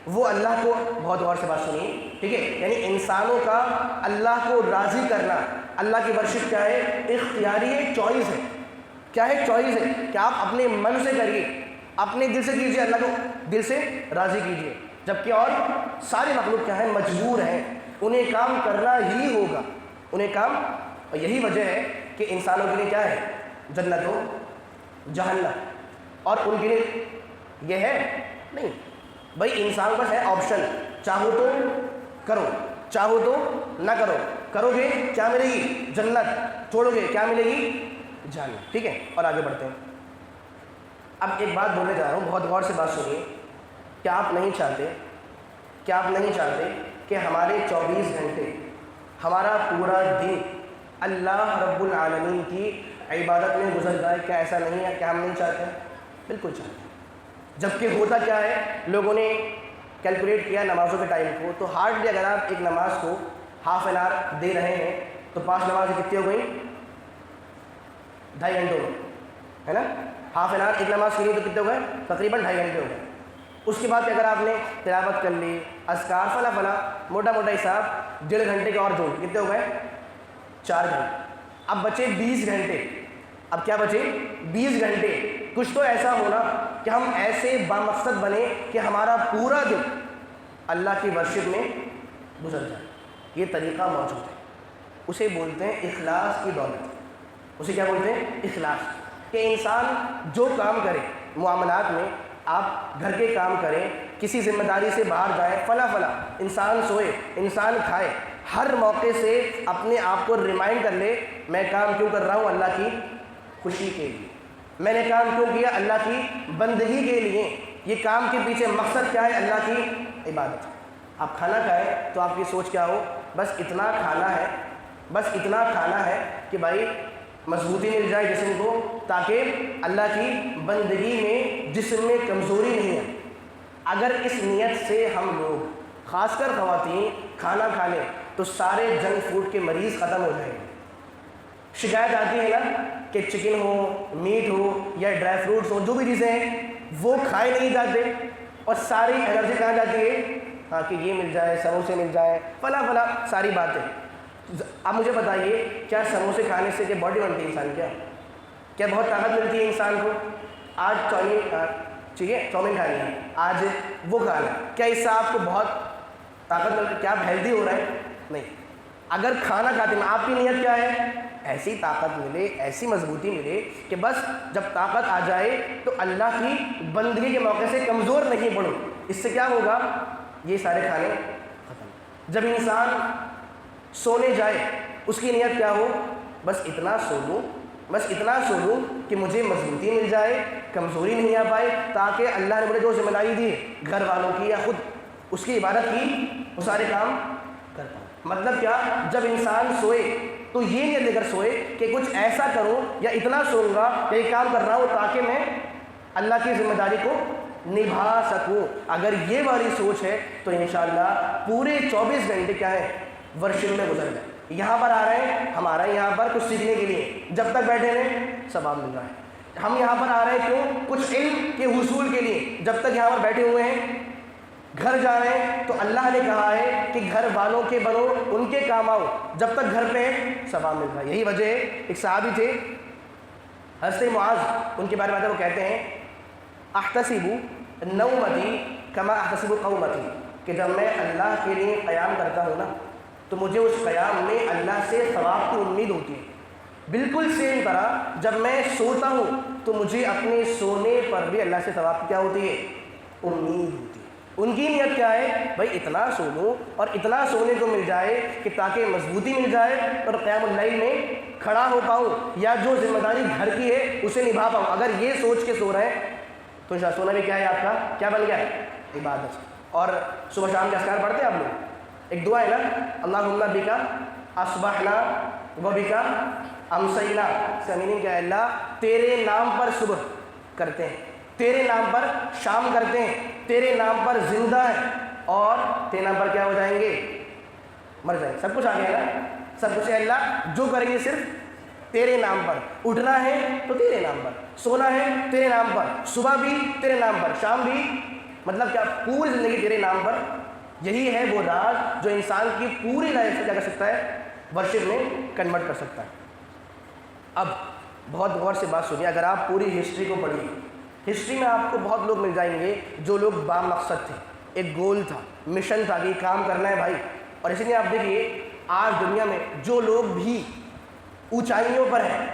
A: وہ اللہ کو، بہت غور سے بات سنیے ٹھیک ہے، یعنی انسانوں کا اللہ کو راضی کرنا، اللہ کی ورشپ کیا ہے، اختیاری ہے، چوائس ہے. کیا ہے، چوائس ہے کہ آپ اپنے من سے کریے، اپنے دل سے کیجیے، اللہ کو دل سے راضی کیجیے. جبکہ اور سارے مخلوق کیا ہے، مجبور ہیں، انہیں کام کرنا ہی ہوگا، انہیں کام. اور یہی وجہ ہے کہ انسانوں کے لیے کیا ہے، جنت و جہنم، اور ان کے لیے یہ ہے نہیں. بھائی انسان بس ہے آپشن، چاہو تو کرو، چاہو تو نہ کرو، کرو گے کیا ملے گی، جنت، چھوڑو گے کیا ملے گی، جہنم. ٹھیک ہے، اور آگے بڑھتے ہیں. اب ایک بات بولنے جا رہا ہوں، بہت غور سے بات سنیے. کیا آپ نہیں چاہتے کہ ہمارے 24 گھنٹے، ہمارا پورا دن اللہ رب العالمین کی عبادت میں گزر جائے؟ کیا ایسا نہیں ہے کہ ہم نہیں چاہتے؟ بالکل چاہتے ہیں. جبکہ ہوتا کیا ہے، لوگوں نے کیلکولیٹ کیا نمازوں کے ٹائم کو، تو ہارڈلی اگر آپ ایک نماز کو ہاف این آور دے رہے ہیں تو 5 نمازیں کتنی ہو گئیں، 2.5 گھنٹے ہو گئے، ہے نا. ہاف این آور ایک نماز کے لیے تو کتنے ہو گئے، تقریباً 2.5 گھنٹے ہو گئے. اس کے بعد اگر آپ نے تلاوت کر لی، اذکار فلا موٹا موٹا حساب 1.5 گھنٹے کے اور جوڑ کتنے ہو گئے، 4 گھنٹے. اب بچے 20 گھنٹے. اب کیا بچے، 20 گھنٹے. کچھ تو ایسا ہونا کہ ہم ایسے بامقصد بنے کہ ہمارا پورا دن اللہ کی ورشپ میں گزر جائے. یہ طریقہ موجود ہے، اسے بولتے ہیں اخلاص کی دولت. اسے کیا بولتے ہیں، اخلاص. کہ انسان جو کام کرے معاملات میں، آپ گھر کے کام کریں، کسی ذمہ داری سے باہر جائیں، فلا انسان سوئے، انسان کھائے، ہر موقع سے اپنے آپ کو ریمائنڈ کر لے میں کام کیوں کر رہا ہوں، اللہ کی خوشی کے لیے. میں نے کام کیوں کیا، اللہ کی بندگی کے لیے. یہ کام کے پیچھے مقصد کیا ہے، اللہ کی عبادت. آپ کھانا کھائیں تو آپ کی سوچ کیا ہو، بس اتنا کھانا ہے کہ بھائی مضبوطی مل جائے جسم کو، تاکہ اللہ کی بندگی میں جسم میں کمزوری نہیں ہے. اگر اس نیت سے ہم لوگ، خاص کر خواتین، کھانا کھا لیں تو سارے جنک فوڈ کے مریض ختم ہو جائیں گے. شکایت آتی ہے نا کہ چکن ہو، میٹ ہو یا ڈرائی فروٹس ہو، جو بھی چیزیں ہیں وہ کھائے نہیں جاتے، اور ساری انرجی کہاں جاتی ہے، ہاں کہ یہ مل جائے، سموسے مل جائے، فلا ساری باتیں. اب مجھے بتائیے، کیا سموسے کھانے سے کہ باڈی بنتی ہے انسان، کیا بہت طاقت ملتی ہے انسان کو؟ آج چاؤمین کھانی ہے، آج وہ کھانا ہے، کیا اس سے آپ کو بہت طاقت ملتی ہے؟ کیا آپ ہیلدی ہو رہے ہیں؟ نہیں. اگر کھانا کھاتے ہیں آپ کی نیت کیا ہے، ایسی طاقت ملے، ایسی مضبوطی ملے کہ بس جب طاقت آ جائے تو اللہ کی بندگی کے موقع سے کمزور نہیں پڑو. اس سے کیا ہوگا، یہ سارے کھانے ختم. جب انسان سونے جائے اس کی نیت کیا ہو، بس اتنا سو لوں کہ مجھے مضبوطی مل جائے، کمزوری نہیں آ پائے، تاکہ اللہ نے مجھے جو ذمہ داری دی گھر والوں کی یا خود اس کی عبادت کی، وہ سارے کام کر پاؤں. مطلب کیا، جب انسان سوئے تو یہ نیت لے کر سوئے کہ کچھ ایسا کروں یا اتنا سوؤں گا یا یہ کام کر رہا ہوں تاکہ میں اللہ کی ذمہ داری کو نبھا سکوں. اگر یہ والی سوچ ہے تو انشاءاللہ پورے 24 گھنٹے کیا ہے، ورشپ میں گزر جائے. یہاں پر آ رہے ہیں، ہمارا یہاں پر کچھ سیکھنے کے لیے، جب تک بیٹھے رہیں ثواب مل رہا ہے. ہم یہاں پر آ رہے ہیں کیوں، کچھ علم کے حصول کے لیے، جب تک یہاں پر بیٹھے ہوئے ہیں. گھر جا رہے ہیں تو اللہ نے کہا ہے کہ گھر والوں کے بنو، ان کے کام آؤ، جب تک گھر پہ ہیں ثواب مل رہا ہے. یہی وجہ ہے، ایک صحابی تھے حضرت معاذ، ان کے بارے میں وہ کہتے ہیں احتسب نومتی کما احتسب قومتی. کہ جب میں اللہ کے لیے قیام کرتا ہوں نا تو مجھے اس قیام میں اللہ سے ثواب کی امید ہوتی ہے۔ بالکل سیم طرح جب میں سوتا ہوں تو مجھے اپنے سونے پر بھی اللہ سے ثواب کی کیا ہوتی ہے؟ امید ہوتی ہے۔ ان کی نیت کیا ہے؟ بھائی اتنا سو لوں اور اتنا سونے کو مل جائے کہ تاکہ مضبوطی مل جائے اور قیام اللیل میں کھڑا ہو پاؤں، یا جو ذمہ داری گھر کی ہے اسے نبھا پاؤں۔ اگر یہ سوچ کے سو رہے ہیں تو سونا بھی کیا ہے آپ کا؟ کیا بن گیا ہے؟ عبادت۔ اور صبح شام کے اذکار پڑھتے ہیں آپ لوگ؟ ایک دعا ہے نا، اللہم بکا اصبحنا و بکا امسینا، اس کا میننگ کیا ہے؟ اللہ تیرے نام پر صبح کرتے ہیں، تیرے نام پر شام کرتے ہیں، تیرے نام پر زندہ ہیں، اور تیرے نام پر کیا ہو جائیں گے؟ مر جائیں گے۔ سب کچھ آ گیا نا، سب کچھ ہے اللہ جو کریں گے صرف تیرے نام پر۔ اٹھنا ہے تو تیرے نام پر، سونا ہے تیرے نام پر، صبح بھی تیرے نام پر، شام بھی، مطلب کیا؟ پوری زندگی تیرے نام پر۔ یہی ہے وہ راز جو انسان کی پوری لائف سے کیا کر سکتا ہے؟ ورشپ میں کنورٹ کر سکتا ہے۔ اب بہت غور سے بات سنیے، اگر آپ پوری ہسٹری کو پڑھیے، ہسٹری میں آپ کو بہت لوگ مل جائیں گے جو لوگ با مقصد تھے، ایک گول تھا، مشن تھا کہ کام کرنا ہے بھائی۔ اور اسی لیے آپ دیکھیے آج دنیا میں جو لوگ بھی اونچائیوں پر ہیں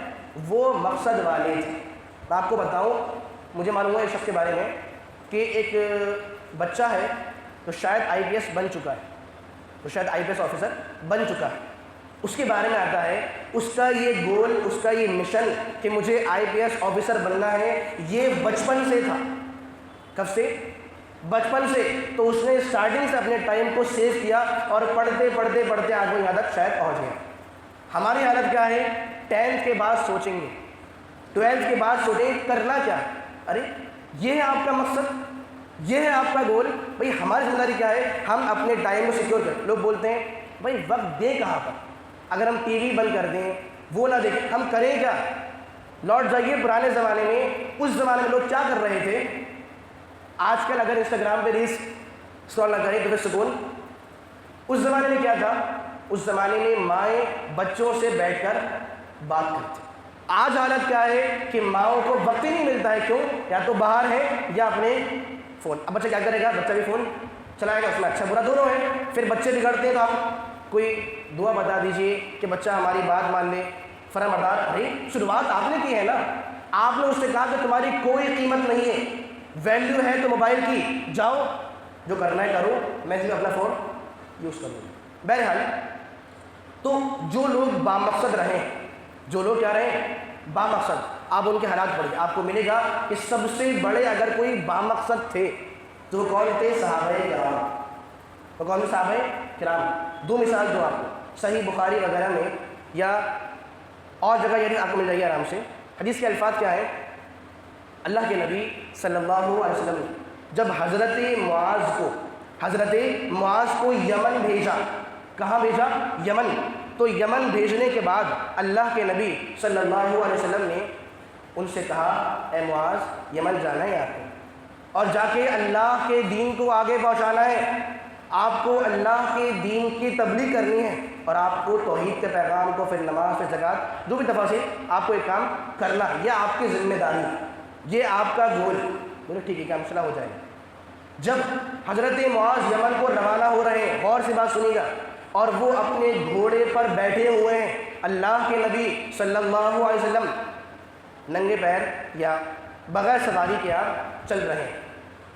A: وہ مقصد والے تھے۔ میں آپ کو بتاؤں، مجھے معلوم ہے اس شخص کے بارے میں کہ ایک بچہ ہے تو شاید آئی پی ایس بن چکا ہے، تو شاید آئی پی ایس آفیسر بن چکا ہے۔ اس کے بارے میں آتا ہے اس کا یہ گول، اس کا یہ مشن کہ مجھے آئی پی ایس آفیسر بننا ہے، یہ بچپن سے تھا۔ کب سے؟ بچپن سے۔ تو اس نے اسٹارٹنگ سے اپنے ٹائم کو سیو کیا اور پڑھتے پڑھتے پڑھتے آج وہ یہاں تک شاید پہنچ گیا۔ ہماری حالت کیا ہے؟ 10th کے بعد سوچیں گے، 12th کے بعد سوچیں گے کرنا کیا ہے۔ ارے یہ ہے آپ کا مقصد، یہ ہے آپ کا گول۔ بھائی ہماری ذمہ داری کیا ہے؟ ہم اپنے ٹائم کو سیکیور کریں۔ لوگ بولتے ہیں بھائی وقت دیں کہاں پر؟ اگر ہم ٹی وی بند کر دیں، وہ نہ دیکھیں، ہم کریں کیا؟ لوٹ جائیے پرانے زمانے میں۔ اس زمانے میں لوگ کیا کر رہے تھے؟ آج کل اگر انسٹاگرام پہ ریلس اسکرول نہ کریں تو پھر سکون۔ اس زمانے میں کیا تھا؟ اس زمانے میں مائیں بچوں سے بیٹھ کر بات کرتی۔ آج حالت کیا ہے کہ ماؤں کو وقت ہی نہیں ملتا ہے۔ کیوں؟ یا تو باہر ہے یا اپنے فون۔ اب بچہ کیا کرے گا؟ بچہ بھی فون چلائے گا، اس میں اچھا برا دونوں ہے۔ پھر بچے بگڑتے ہیں تو آپ کوئی دعا بتا دیجئے کہ بچہ ہماری بات مان لے، فرما بردار۔ ارے شروعات آپ نے کی ہے نا، آپ نے اس سے کہا کہ تمہاری کوئی قیمت نہیں ہے، ویلیو ہے تو موبائل کی، جاؤ جو کرنا ہے کرو، میں صرف اپنا فون یوز کر لوں۔ بہرحال تو جو لوگ بامقصد رہے، جو لوگ کیا رہے؟ بامقصد، آپ ان کے حالات پڑھیے، آپ کو ملے گا کہ سب سے بڑے اگر کوئی بامقصد تھے تو وہ کون تھے؟ صحابہ کرام۔ وہ کون تھے؟ صحابہ کرام۔ دو مثال دو آپ کو، صحیح بخاری وغیرہ میں یا اور جگہ یہ آپ کو مل جائے گی آرام سے۔ حدیث کے الفاظ کیا ہے؟ اللہ کے نبی صلی اللہ علیہ وسلم نے جب حضرت معاذ کو یمن بھیجا، کہاں بھیجا؟ یمن۔ تو یمن بھیجنے کے بعد اللہ کے نبی صلی اللہ علیہ وسلم نے ان سے کہا اے معاذ یمن جانا ہے آپ کو، اور جا کے اللہ کے دین کو آگے پہنچانا ہے، آپ کو اللہ کے دین کی تبلیغ کرنی ہے، اور آپ کو توحید کے پیغام کو، پھر نماز، پھر زکوٰۃ، جو بھی تفاصیل آپ کو ایک کام کرنا، یہ آپ کی ذمہ داری، یہ آپ کا گول۔ بولے ٹھیک ہے، کیا مسئلہ ہو جائے گا۔ جب حضرت معاذ یمن کو روانہ ہو رہے ہیں، غور سے بات سنیے گا، اور وہ اپنے گھوڑے پر بیٹھے ہوئے ہیں، اللہ کے نبی صلی اللہ علیہ وسلم ننگے پیر یا بغیر سواری کے آپ چل رہے ہیں۔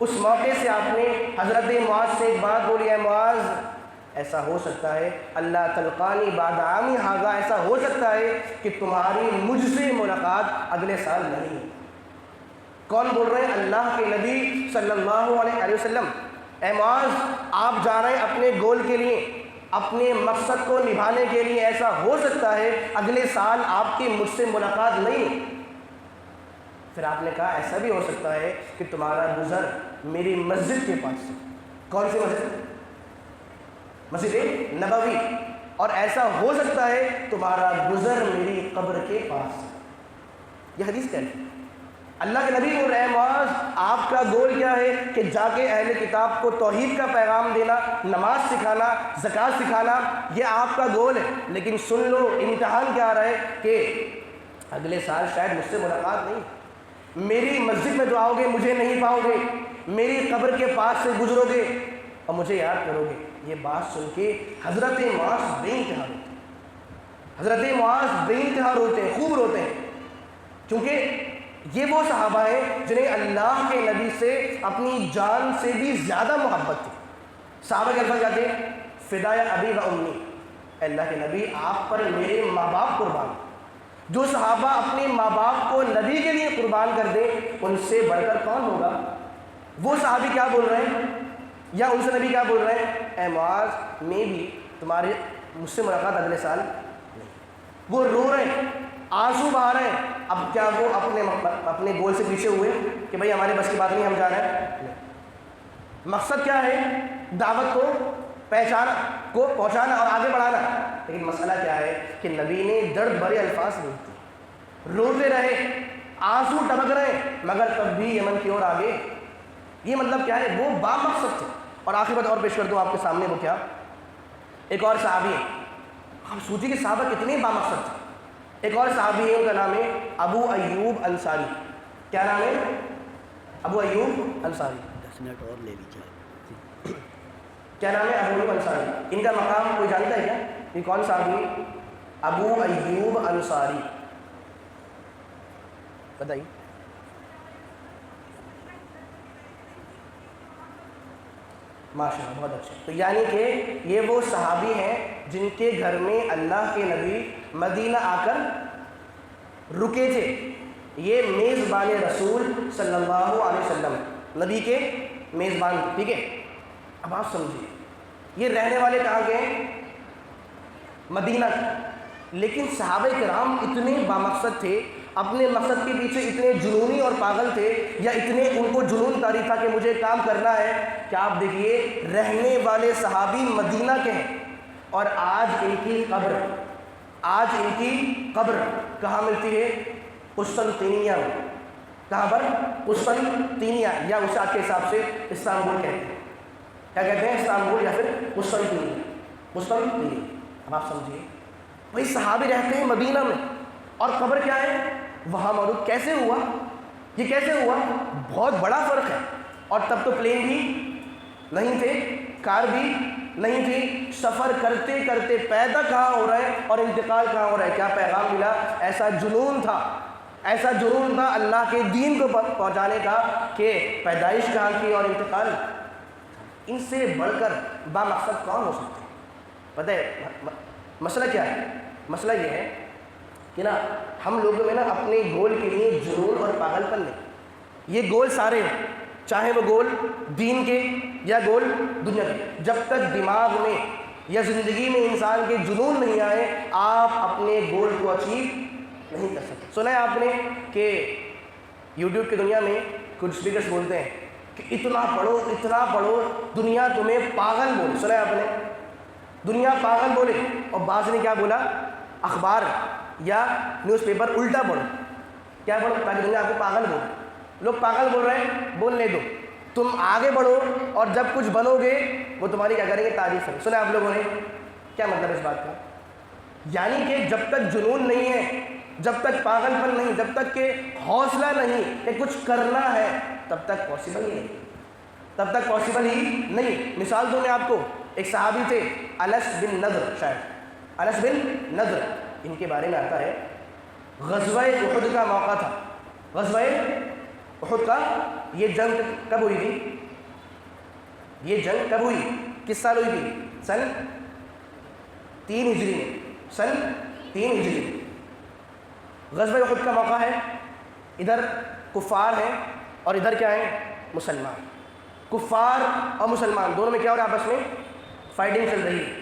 A: اس موقع سے آپ نے حضرت معاذ سے ایک بات بولی، ہے معاذ ایسا ہو سکتا ہے اللہ تلقانی بعد عامی ھذا، ایسا ہو سکتا ہے کہ تمہاری مجھ سے ملاقات اگلے سال نہیں ہے۔ کون بول رہے ہیں؟ اللہ کے نبی صلی اللہ علیہ وسلم۔ اے معاذ آپ جا رہے ہیں اپنے گول کے لیے، اپنے مقصد کو نبھانے کے لیے، ایسا ہو سکتا ہے اگلے سال آپ کی مجھ سے ملاقات نہیں ہے۔ پھر آپ نے کہا ایسا بھی ہو سکتا ہے کہ تمہارا گزر میری مسجد کے پاس سے۔ کون سی مسجد؟ مسجد نبوی۔ اور ایسا ہو سکتا ہے تمہارا گزر میری قبر کے پاس سے۔ یہ حدیث کہہ رہی ہے، اللہ کے نبی بول رہے ہیں معاذ آپ کا گول کیا ہے کہ جا کے اہل کتاب کو توحید کا پیغام دینا، نماز سکھانا، زکوٰۃ سکھانا، یہ آپ کا گول ہے، لیکن سن لو امتحان کیا آ رہا ہے کہ اگلے سال شاید مجھ سے ملاقات نہیں، میری مسجد میں جو آؤ گے مجھے نہیں پاؤ گے، میری قبر کے پاس سے گزرو گے، اور مجھے یاد کرو گے۔ یہ بات سن کے حضرت معاذ بے انتہا روتے ہیں، حضرت معاذ بے انتہا روتے ہیں، خوب روتے ہیں، کیونکہ یہ وہ صحابہ ہیں جنہیں اللہ کے نبی سے اپنی جان سے بھی زیادہ محبت تھی۔ صحابہ کے الفاظ کہتے ہیں فدای ابی و امی، اے اللہ کے نبی آپ پر میرے ماں باپ قربان۔ جو صحابہ اپنے ماں باپ کو نبی کے لیے قربان کر دیں ان سے بڑھ کر کون ہوگا؟ وہ صحابی کیا بول رہے ہیں، یا ان سے نبی کیا بول رہے ہیں، اے معاذ میں بھی تمہارے مجھ سے ملاقات اگلے سال نہیں۔ وہ رو رہے ہیں، آنسو بہا رہے ہیں۔ اب کیا وہ اپنے گول سے پیچھے ہوئے کہ بھئی ہمارے بس کی بات نہیں، ہم جا رہے ہیں؟ مقصد کیا ہے؟ دعوت کو پہنچانا اور آگے بڑھانا۔ لیکن مسئلہ کیا ہے کہ نبی نے درد بھرے الفاظ نہیں دیے، روتے رہے، آنسو ٹپک رہے، مگر تب بھی یمن کی اور آگے۔ یہ مطلب کیا ہے؟ وہ با مقصد تھے۔ اور آخری بات اور پیش کر دوں آپ کے سامنے، وہ کیا؟ ایک اور صحابی ہے، آپ سوچیے کہ صحابہ کتنے با مقصد تھے۔ ایک اور صحابی ہے، ان کا نام ہے ابو ایوب انصاری۔ کیا نام ہے؟ ابو ایوب انصاری۔
B: 10 منٹ اور لے لیجیے۔
A: کیا نام ہے؟ ابو ایوب انصاری۔ ان کا مقام کوئی جانتا ہے کیا؟ یہ کون صحابی ہے؟ ابو ایوب انصاری، بتائیے۔ ماشاء اللہ، بہت اچھا۔ تو یعنی کہ یہ وہ صحابی ہیں جن کے گھر میں اللہ کے نبی مدینہ آ کر رکے تھے۔ یہ میزبان رسول صلی اللہ علیہ وسلم، نبی کے میزبان، ٹھیک ہے؟ اب آپ سمجھیے، یہ رہنے والے کہاں کے ہیں؟ مدینہ کے۔ لیکن صحابہ کرام اتنے بامقصد تھے، اپنے مقصد کے پیچھے اتنے جنونی اور پاگل تھے، یا اتنے ان کو جنون طاری تھا کہ مجھے کام کرنا ہے، کہ آپ دیکھیے رہنے والے صحابی مدینہ کے ہیں، اور آج ان کی قبر کہاں ملتی ہے؟ قسطنطنیہ میں۔ کہاں پر؟ قسطنطنیہ، یا اسے آج کے حساب سے استنبول کہتے ہیں۔ کیا کہتے ہیں؟ استنبول یا پھر قسطنطنیہ۔ اب آپ سمجھیے، وہی صحابی رہتے ہیں مدینہ میں، اور قبر کیا ہے؟ وہاں موجود۔ کیسے ہوا یہ؟ کیسے ہوا؟ بہت بڑا فرق ہے۔ اور تب تو پلین بھی نہیں تھے، کار بھی نہیں تھی، سفر کرتے کرتے پیدا کہاں ہو رہا ہے اور انتقال کہاں ہو رہا ہے۔ کیا پیغام ملا؟ ایسا جنون تھا اللہ کے دین کو پہنچانے کا کہ پیدائش کہاں کی اور انتقال۔ ان سے بڑھ کر با مقصد کون ہو سکتے ہیں؟ پتہ ہے مسئلہ کیا ہے؟ مسئلہ یہ ہے کہ نا ہم لوگوں میں نا اپنے گول کے لیے جنون اور پاگل پن نہیں۔ یہ گول سارے ہیں، چاہے وہ گول دین کے یا گول دنیا کے، جب تک دماغ میں یا زندگی میں انسان کے جنون نہیں آئے آپ اپنے گول کو اچیو نہیں کر سکتے۔ سنا ہے آپ نے کہ یوٹیوب کی دنیا میں کچھ اسپیکرز بولتے ہیں کہ اتنا پڑھو دنیا تمہیں پاگل بولے۔ سنا ہے آپ نے؟ دنیا پاگل بولے، اور بعض نے کیا بولا؟ اخبار یا نیوز پیپر الٹا پڑھو۔ کیا پڑھو؟ تاکہ دنیا آپ کو پاگل بولے۔ لوگ پاگل بول رہے ہیں، بولنے دو، تم آگے بڑھو، اور جب کچھ بنو گے وہ تمہاری کیا کریں گے؟ تعریف ہے۔ سنا آپ لوگوں نے؟ کیا مطلب اس بات کا؟ یعنی کہ جب تک جنون نہیں ہے، جب تک پاگل پن نہیں، جب تک کہ حوصلہ نہیں کہ کچھ کرنا ہے، تب تک پاسبل ہی نہیں۔ مثال دوں میں آپ کو، ایک صحابی تھے انس بن نضر، شاید انس بن نضر، ان کے بارے میں آتا ہے غزوہ احد کا موقع تھا۔ غزوہ احد کا یہ جنگ کب ہوئی تھی؟ یہ جنگ کب ہوئی؟ کس سال ہوئی تھی؟ سن 3 ہجری میں۔ سن 3 ہجری میں غزوہ احد کا موقع ہے۔ ادھر کفار ہیں اور ادھر کیا ہیں؟ مسلمان۔ کفار اور مسلمان دونوں میں کیا ہو رہا ہے؟ آپس میں فائٹنگ چل رہی ہے۔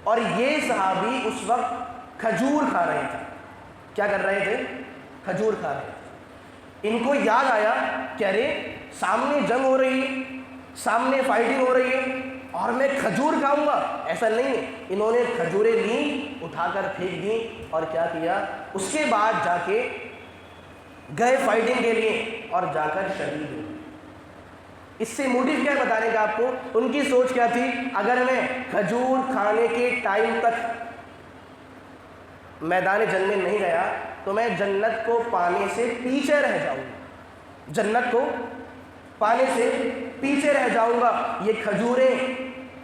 A: اور یہ صحابی اس وقت کھجور کھا رہے تھے۔ کیا کر رہے تھے؟ کھجور کھا رہے تھے۔ ان کو یاد آیا کہ ارے سامنے جنگ ہو رہی ہے، سامنے فائٹنگ ہو رہی ہے، اور میں کھجور کھاؤں گا؟ ایسا نہیں ہے۔ انہوں نے کھجوریں لیں، اٹھا کر پھینک دیں، اور کیا کیا؟ اس کے بعد جا کے گئے فائٹنگ کے لیے، اور جا کر شہید ہوئے۔ اس سے موٹیو کیا ہے بتانے کا آپ کو؟ ان کی سوچ کیا تھی؟ اگر میں کھجور کھانے کے ٹائم تک میدان جنگ میں نہیں گیا تو میں جنت کو پانے سے پیچھے رہ جاؤں گا، جنت کو پانے سے پیچھے رہ جاؤں گا، یہ کھجوریں،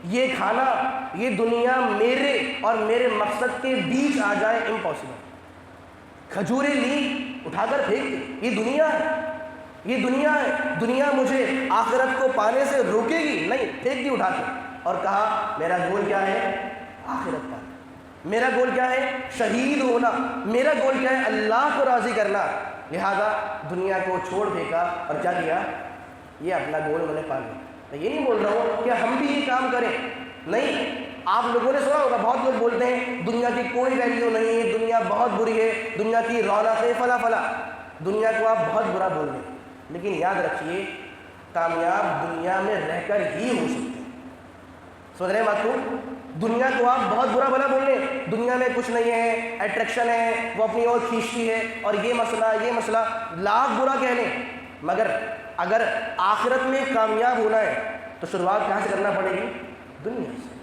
A: یہ کھانا، یہ دنیا میرے اور میرے مقصد کے بیچ آ جائے، امپاسبل۔ کھجوریں لی اٹھا کر پھینک دی، یہ دنیا ہے، یہ دنیا ہے، دنیا مجھے آخرت کو پانے سے روکے گی نہیں، پھینک دی اٹھا کے، اور کہا میرا گول کیا ہے؟ آخرت پانا، میرا گول کیا ہے؟ شہید ہونا، میرا گول کیا ہے؟ اللہ کو راضی کرنا۔ لہذا دنیا کو چھوڑ پھینکا اور کیا کیا؟ یہ اپنا گول میں نے پا لیا۔ میں یہ نہیں بول رہا ہوں کہ ہم بھی یہ کام کریں، نہیں۔ آپ لوگوں نے سنا ہوگا بہت لوگ بولتے ہیں دنیا کی کوئی ویلیو نہیں ہے، دنیا بہت بری ہے، دنیا کی رونق ہے، فلاں فلاں۔ دنیا کو آپ بہت برا بول رہے ہیں، لیکن یاد رکھیے کامیاب دنیا میں رہ کر ہی ہو سکتے ہیں۔ سمجھ رہے ہیں بات کو؟ دنیا کو آپ بہت برا بھلا بول رہے ہیں، دنیا میں کچھ نہیں ہے، اٹریکشن ہے، وہ اپنی اور کھینچتی ہے، اور یہ مسئلہ لاکھ برا کہہ لیں، مگر اگر آخرت میں کامیاب ہونا ہے تو شروعات کہاں سے کرنا پڑے گی؟ دنیا سے۔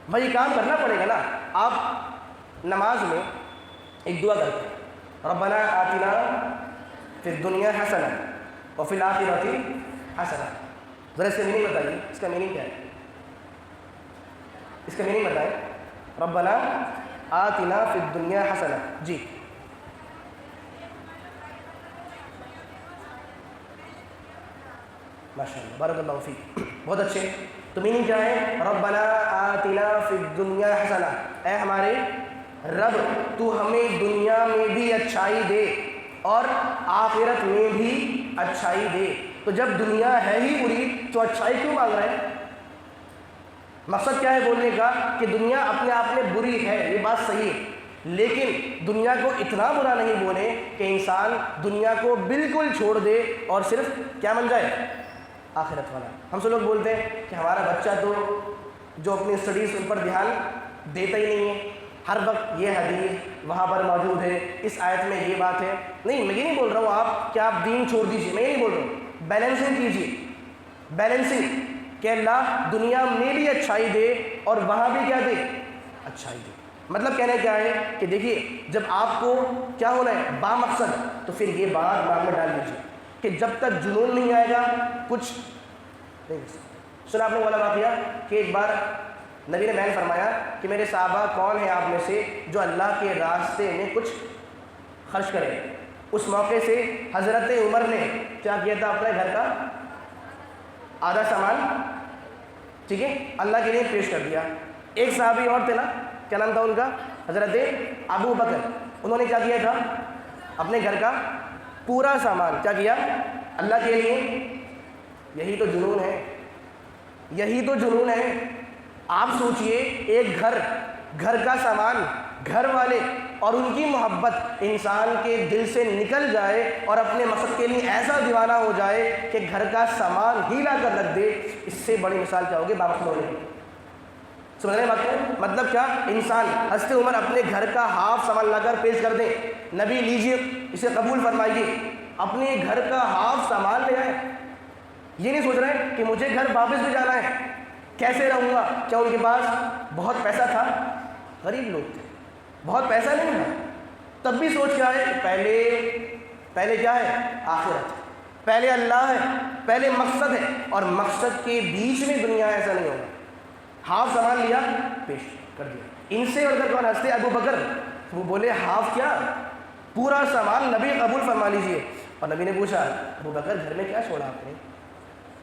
A: بھائی کام کرنا پڑے گا نا۔ آپ نماز میں ایک دعا کرتے ہیں، ربنا آتنا فی الدنیا حسنہ وفی الآخرۃ حسنہ۔ ذرا اس کا میننگ بتائیے، اس کا میننگ کیا ہے؟ اس کا میننگ بتائیں۔ ربنا آتنا فی الدنیا حسنہ، جی ماشاء اللہ، بارک اللہ فیک، بہت اچھے۔ تو میننگ کیا ہے؟ ربنا آتنا فی الدنیا حسنہ، اے ہمارے رب تو ہمیں دنیا میں بھی اچھائی دے اور آخرت میں بھی اچھائی دے۔ تو جب دنیا ہے ہی بری تو اچھائی کیوں مانگ رہے ہیں؟ مقصد کیا ہے بولنے کا؟ کہ دنیا اپنے آپ میں بری ہے، یہ بات صحیح ہے، لیکن دنیا کو اتنا برا نہیں بولے کہ انسان دنیا کو بالکل چھوڑ دے اور صرف کیا بن جائے؟ آخرت والا۔ ہم سے لوگ بولتے ہیں کہ ہمارا بچہ تو جو اپنی اسٹڈیز ان پر دھیان دیتا ہی نہیں ہے، ہر وقت یہ حدیث وہاں پر موجود ہے، اس آیت میں یہ بات ہے۔ نہیں، میں یہ نہیں بول رہا ہوں آپ کہ آپ دین چھوڑ دیجیے، میں یہ نہیں بول رہا ہوں، بیلنسنگ کیجیے، بیلنسنگ، کہ اللہ دنیا میں بھی اچھائی دے اور وہاں بھی کیا دے؟ اچھائی دے۔ مطلب کہنا کیا ہے کہ دیکھیے جب آپ کو کیا ہونا ہے؟ با مقصد، تو پھر یہ بات دماغ میں ڈال دیجیے کہ جب تک جنون نہیں آئے گا کچھ نہیں۔ سنا آپ نے والا واقعہ کہ ایک بار نبی نے بیان فرمایا کہ میرے صحابہ کون ہیں آپ میں سے جو اللہ کے راستے میں کچھ خرچ کرے۔ اس موقع سے حضرت عمر نے کیا کیا تھا؟ اپنے گھر کا آدھا سامان، ٹھیک ہے، اللہ کے لیے پیش کر دیا۔ ایک صحابی اور تھے نا، کیا نام تھا ان کا؟ حضرت ابو بکر۔ انہوں نے کیا کیا تھا؟ اپنے گھر کا پورا سامان کیا کیا؟ اللہ کے لیے۔ یہی تو جنون ہے، یہی تو جنون ہے۔ آپ سوچئے ایک گھر کا سامان، گھر والے اور ان کی محبت انسان کے دل سے نکل جائے اور اپنے مقصد کے لیے ایسا دیوانہ ہو جائے کہ گھر کا سامان ہی لا کر رکھ دے، اس سے بڑی مثال کیا ہوگی؟ بامقصد ہونے کی۔ سمجھ رہے ہیں بات کو؟ مطلب کیا؟ انسان حضرت عمر اپنے گھر کا ہاف سامان لا کر پیش کر دیں، نبی لیجیے اسے قبول فرمائیے، اپنے گھر کا ہاف سامان لے آئے۔ یہ نہیں سوچ رہے کہ مجھے گھر واپس بھی جانا ہے، کیسے رہوں گا؟ کیا ان کے پاس بہت پیسہ تھا؟ غریب لوگ تھے، بہت پیسہ نہیں تھا، تب بھی سوچ کیا ہے؟ پہلے کیا ہے؟ آخرت، پہلے اللہ ہے، پہلے مقصد ہے، اور مقصد کے بیچ میں دنیا ایسا نہیں ہوگا۔ ہاف سامان لیا، پیش کر دیا۔ ان سے اور کون ہنستے؟ ابو بکر۔ وہ بولے ہاف کیا؟ پورا سامان نبی قبول فرما لیجئے۔ اور نبی نے پوچھا ابو بکر گھر میں کیا چھوڑا آپ نے؟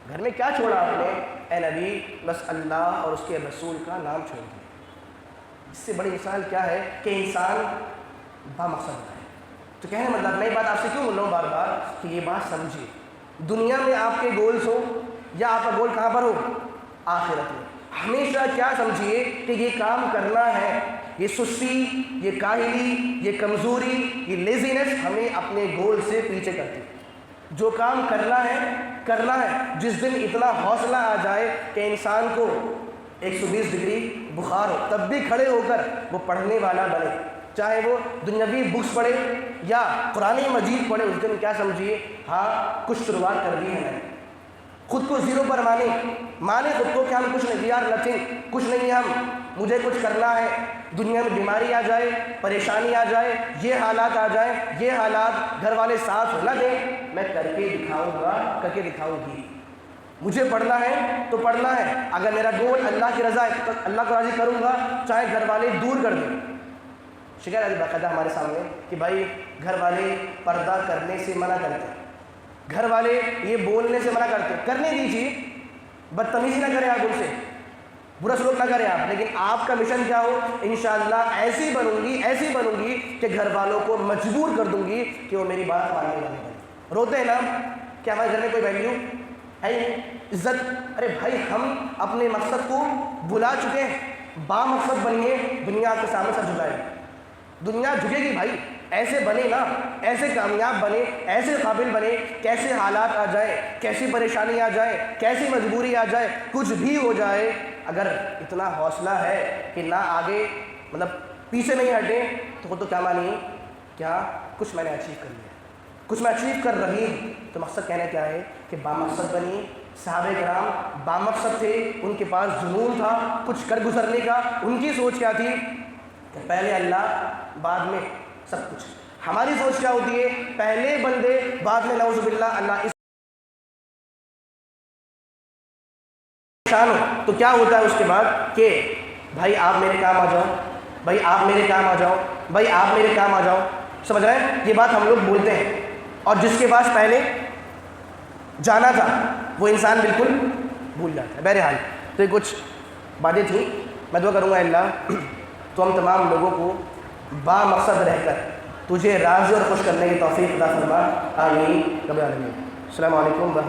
A: گھر میں کیا چھوڑا آپ نے؟ اے نبی بس اللہ اور اس کے رسول کا نام چھوڑ دیا۔ اس سے بڑی مثال کیا ہے کہ انسان بامقصد ہے۔ تو کہنے مطلب میں یہ بات آپ سے کیوں بول رہا ہوں بار بار کہ یہ بات سمجھیے، دنیا میں آپ کے گولز ہو یا آپ کا گول کہاں پر ہو؟ آخرت میں۔ ہمیشہ کیا سمجھیے کہ یہ کام کرنا ہے، یہ سستی، یہ کاہلی، یہ کمزوری، یہ لیزینس ہمیں اپنے گول سے پیچھے کرتی ہے۔ جو کام کرنا ہے، جس دن اتنا حوصلہ آ جائے کہ انسان کو 120 ڈگری بخار ہو تب بھی کھڑے ہو کر وہ پڑھنے والا بنے، چاہے وہ دنیاوی بکس پڑھے یا قرآن مجید پڑھے، اس دن کیا سمجھیے؟ ہاں کچھ شروعات کر دی ہے۔ خود کو زیرو پر مانے خود کو کہ ہم کچھ نہیں، وی آر نتھنگ، کچھ نہیں ہم، مجھے کچھ کرنا ہے۔ دنیا میں بیماری آ جائے، پریشانی آ جائے، یہ حالات آ جائیں، یہ حالات گھر والے ساتھ نہ دیں، میں کر کے دکھاؤں گا، کر کے دکھاؤں گی۔ مجھے پڑھنا ہے تو پڑھنا ہے، اگر میرا گول اللہ کی رضا ہے تو اللہ کو راضی کروں گا، چاہے گھر والے دور کر دیں۔ شکر علی باقاعدہ ہمارے سامنے کہ بھائی گھر والے پردہ کرنے سے منع کرتے ہیں، گھر والے یہ بولنے سے منع کرتے ہیں، کرنے دیجیے، بدتمیزی نہ کریں آپ ان سے، برا سلوک نہ کریں آپ، لیکن آپ کا مشن کیا ہو، انشاءاللہ ایسی بنوں گی کہ گھر والوں کو مجبور کر دوں گی کہ وہ میری بات ماننے والے بنیں۔ روتے ہیں نا کہ ہمارے گھر میں کوئی ویلیو ہے ہی نہیں، عزت، ارے بھائی ہم اپنے مقصد کو بھلا چکے ہیں، با مقصد بنیے، دنیا آپ کے سامنے سر جھکائے، دنیا جھکے گی بھائی، ایسے بنے نا، ایسے کامیاب بنے، ایسے قابل بنے، کیسے حالات آ جائے، کیسی پریشانی آ جائے، کیسی مجبوری آ جائے، کچھ بھی ہو جائے، اگر اتنا حوصلہ ہے کہ نہ آگے مطلب پیچھے نہیں ہٹیں تو خود تو کیا مانیے، کیا کچھ میں نے اچیو کر لیا، کچھ میں اچیو کر رہی ہوں۔ تو مقصد کہنا کیا ہے کہ بامقصد بنیے۔ صحابہ کرام بامقصد تھے، ان کے پاس جنون تھا کچھ کر گزرنے کا، ان کی سوچ کیا تھی کہ پہلے اللہ بعد میں سب کچھ۔ ہماری سوچ کیا ہوتی ہے، پہلے بندے بعد میں نعوذ باللہ اللہ اس پریشان ہو تو کیا ہوتا ہے اس کے بعد کہ بھائی آپ میرے کام آ جاؤ، بھائی آپ میرے کام آ جاؤ، بھائی آپ میرے کام آ جاؤ، سمجھ رہے ہیں؟ یہ بات ہم لوگ بولتے ہیں، اور جس کے پاس پہلے جانا تھا وہ انسان بالکل بھول جاتا ہے۔ بہرحال تو یہ کچھ باتیں تھیں، میں دعا کروں گا اللہ تو ہم تمام لوگوں کو با مقصد رہ کر تجھے راضی اور خوش کرنے کی توفیق عطا فرما، آمین رب العالمین۔ السلام علیکم ورحمۃ اللہ۔